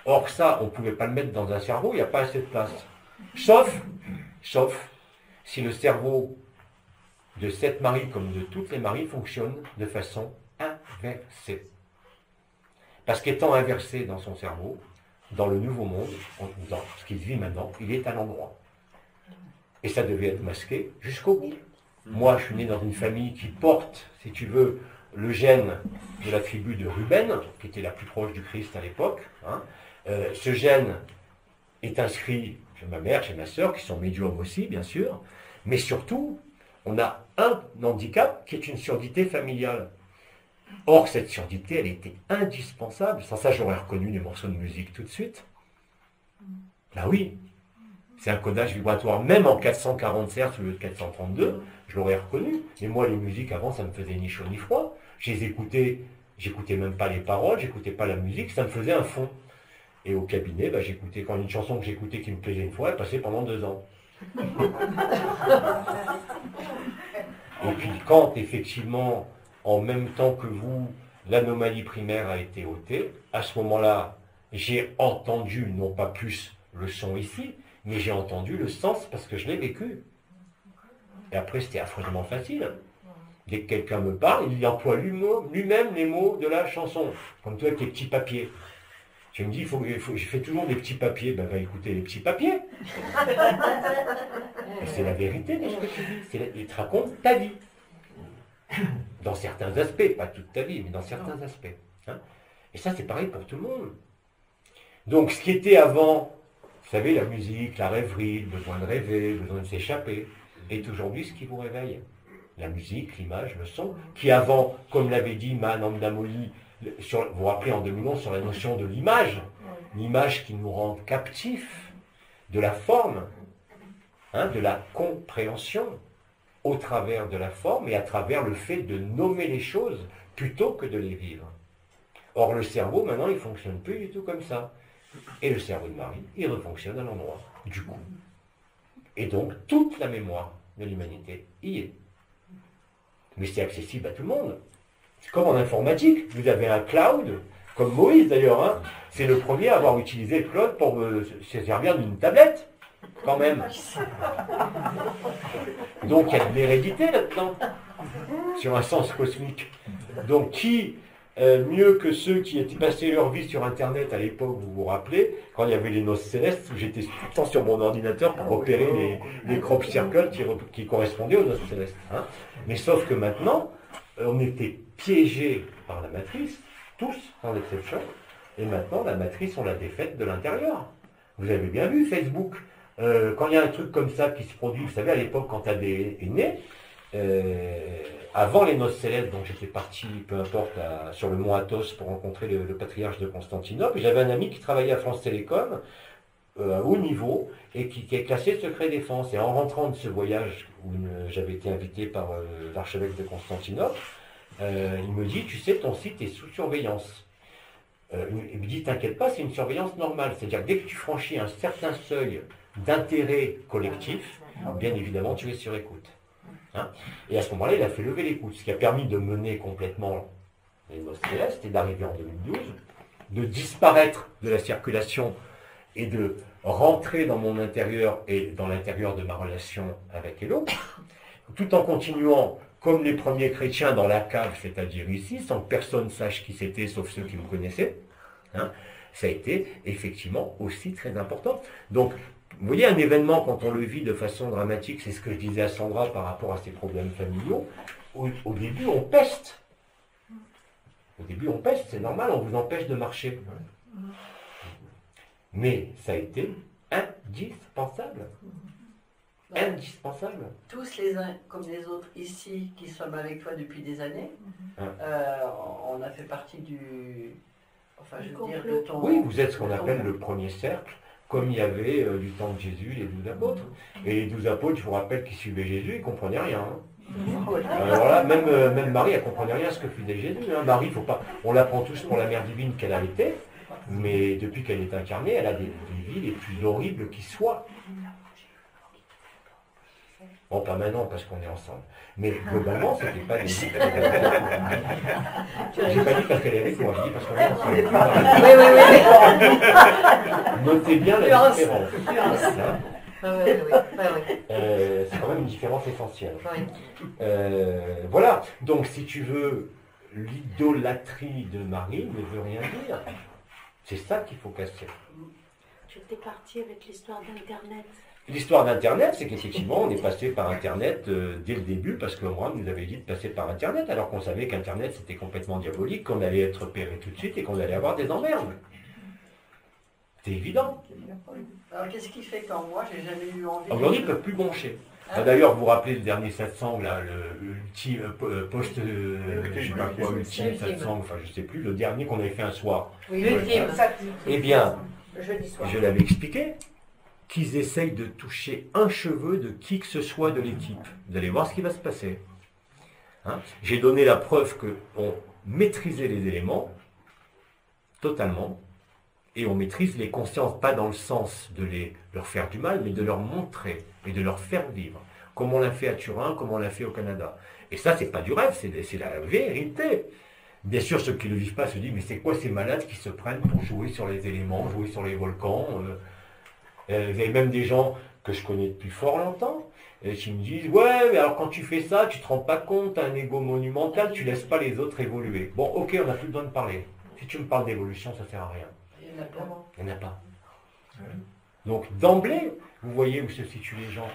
Or ça, on ne pouvait pas le mettre dans un cerveau, il n'y a pas assez de place. Sauf si le cerveau de cette Marie, comme de toutes les Maries, fonctionne de façon inversée. Parce qu'étant inversé dans son cerveau, dans le nouveau monde, dans ce qui se vit maintenant, il est à l'endroit. Et ça devait être masqué jusqu'au bout. Moi, je suis né dans une famille qui porte, si tu veux, le gène de la tribu de Ruben, qui était la plus proche du Christ à l'époque. Ce gène est inscrit chez ma mère, chez ma sœur, qui sont médiums aussi, bien sûr. Mais surtout, on a un handicap qui est une surdité familiale. Or, cette surdité, elle était indispensable. Sans ça, j'aurais reconnu les morceaux de musique tout de suite. Là oui, c'est un codage vibratoire, même en 440 Hz au lieu de 432, je l'aurais reconnu. Mais moi, les musiques, avant, ça me faisait ni chaud ni froid. Je les écoutais, j'écoutais même pas les paroles, j'écoutais pas la musique, ça me faisait un fond. Et au cabinet, j'écoutais, quand une chanson que j'écoutais qui me plaisait une fois, elle passait pendant 2 ans. Et puis quand, effectivement, en même temps que vous, l'anomalie primaire a été ôtée, à ce moment-là, j'ai entendu, non pas plus le son ici, mais j'ai entendu le sens parce que je l'ai vécu. Et après, c'était affreusement facile. Dès que quelqu'un me parle, il emploie lui-même les mots de la chanson. Comme toi avec tes petits papiers. Je me dis, je fais toujours des petits papiers. Va écouter les petits papiers. Et c'est la vérité de ce que tu dis. Il te raconte ta vie. Dans certains aspects, pas toute ta vie, mais dans certains aspects. Et ça, c'est pareil pour tout le monde. Donc, ce qui était avant, vous savez, la musique, la rêverie, le besoin de rêver, le besoin de s'échapper, est aujourd'hui ce qui vous réveille. La musique, l'image, le son, qui avant, comme l'avait dit Mahananda Moli, vous vous rappelez en 2011 sur la notion de l'image, l'image qui nous rend captifs de la forme, de la compréhension, au travers de la forme et à travers le fait de nommer les choses plutôt que de les vivre. Or, le cerveau, maintenant, il ne fonctionne plus du tout comme ça. Et le cerveau de Marie, il refonctionne à l'endroit, du coup. Et donc, toute la mémoire de l'humanité y est. Mais c'est accessible à tout le monde. C'est comme en informatique, vous avez un cloud, comme Moïse d'ailleurs, c'est le premier à avoir utilisé le cloud pour se servir d'une tablette, quand même. Donc il y a de l'hérédité là-dedans, sur un sens cosmique. Donc qui, mieux que ceux qui étaient passés leur vie sur Internet à l'époque, vous vous rappelez, quand il y avait les noces célestes, où j'étais tout le temps sur mon ordinateur pour repérer les crop circles qui correspondaient aux noces célestes. Mais sauf que maintenant, on était piégés par la matrice, tous, sans exception, et maintenant la matrice, on l'a défaite de l'intérieur. Vous avez bien vu Facebook, quand il y a un truc comme ça qui se produit, vous savez, à l'époque, quand Thaddée est né, avant les noces célestes, donc j'étais parti, peu importe, sur le mont Athos pour rencontrer le patriarche de Constantinople, et j'avais un ami qui travaillait à France Télécom, à haut niveau, et qui est classé secret défense. Et en rentrant de ce voyage, où j'avais été invité par l'archevêque de Constantinople, il me dit, tu sais, ton site est sous surveillance. Il me dit, t'inquiète pas, c'est une surveillance normale. C'est-à-dire que dès que tu franchis un certain seuil d'intérêt collectif, bien évidemment, tu es sur écoute. Et à ce moment-là, il a fait lever l'écoute, ce qui a permis de mener complètement les noces célestes et d'arriver en 2012, de disparaître de la circulation et de rentrer dans mon intérieur et dans l'intérieur de ma relation avec Hello, tout en continuant comme les premiers chrétiens dans la cave, c'est-à-dire ici, sans que personne sache qui c'était, sauf ceux qui me connaissaient. Ça a été effectivement aussi très important. Donc, Vous voyez, un événement, quand on le vit de façon dramatique, c'est ce que je disais à Sandra par rapport à ses problèmes familiaux, au début, on peste. Au début, on peste, c'est normal, on vous empêche de marcher. Mais ça a été indispensable. Indispensable. Tous les uns comme les autres ici qui sommes avec toi depuis des années, on a fait partie du... Enfin, je veux dire, de ton... Oui, vous êtes ce qu'on appelle le premier cercle, comme il y avait du temps de Jésus les 12 apôtres. Et les 12 apôtres, je vous rappelle qu'ils suivaient Jésus, ils ne comprenaient rien. Hein. Alors là, même Marie, elle ne comprenait rien à ce que faisait Jésus. Hein. Marie, faut pas... on l'apprend tous pour la mère divine qu'elle a été, mais depuis qu'elle est incarnée, elle a des vies les plus horribles qui soient. Bon, pas maintenant parce qu'on est ensemble. Mais globalement, c'était pas des... J'ai pas dit parce qu'elle est avec moi, j'ai dit parce qu'on est ensemble. Notez bien la différence. C'est quand même une différence essentielle. Voilà. Donc, si tu veux, l'idolâtrie de Marie ne veut rien dire. C'est ça qu'il faut casser. Tu étais parti avec l'histoire d'Internet. L'histoire d'Internet, c'est qu'effectivement, on est passé par Internet dès le début, parce que Abraham nous avait dit de passer par Internet, alors qu'on savait qu'Internet, c'était complètement diabolique, qu'on allait être repéré tout de suite et qu'on allait avoir des emmerdes. C'est évident. Alors, qu'est-ce qui fait qu'en moi, j'ai jamais eu envie... Aujourd'hui, ils ne peuvent plus brancher. D'ailleurs, vous vous rappelez le dernier 700, là, ultime ultime 700, enfin je sais plus, le dernier qu'on avait fait un soir. Oui, l'ultime. Eh bien, Jeudi soir. je l'avais expliqué, qu'ils essayent de toucher un cheveu de qui que ce soit de l'équipe. Vous allez voir ce qui va se passer. Hein? J'ai donné la preuve qu'on maîtrisait les éléments, totalement, et on maîtrise les consciences, pas dans le sens de leur faire du mal, mais de leur montrer et de leur faire vivre, comme on l'a fait à Turin, comme on l'a fait au Canada. Et ça, c'est pas du rêve, c'est la vérité. Bien sûr, ceux qui ne le vivent pas se disent, mais c'est quoi ces malades qui se prennent pour jouer sur les éléments, jouer sur les volcans vous avez même des gens que je connais depuis fort longtemps, qui me disent, ouais, mais alors quand tu fais ça, tu te rends pas compte, tu as un ego monumental, tu laisses pas les autres évoluer. Bon, ok, on n'a plus besoin de parler. Si tu me parles d'évolution, ça sert à rien. Il n'y en a pas. Il n'y en a pas. Donc d'emblée, vous voyez où se situent les gens.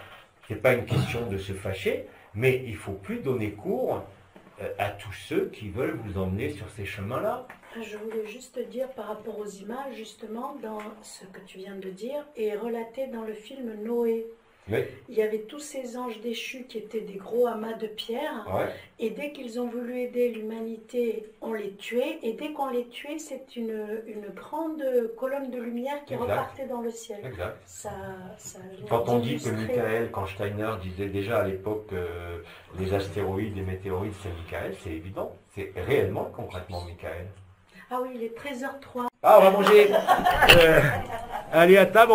Ce n'est pas une question de se fâcher, mais il ne faut plus donner cours à tous ceux qui veulent vous emmener sur ces chemins-là. Je voulais juste te dire par rapport aux images, justement, dans ce que tu viens de dire, et relaté dans le film Noé. Oui. Il y avait tous ces anges déchus qui étaient des gros amas de pierre, et dès qu'ils ont voulu aider l'humanité, on les tuait, et dès qu'on les tuait, c'est une grande colonne de lumière qui repartait dans le ciel. Exact. Ça Quand on dit que Michael, quand Steiner disait déjà à l'époque les astéroïdes, les météorites, c'est Michael, c'est évident. C'est réellement, concrètement, Michael. Ah oui, il est 13h03. Ah, on va manger. Allez, à table.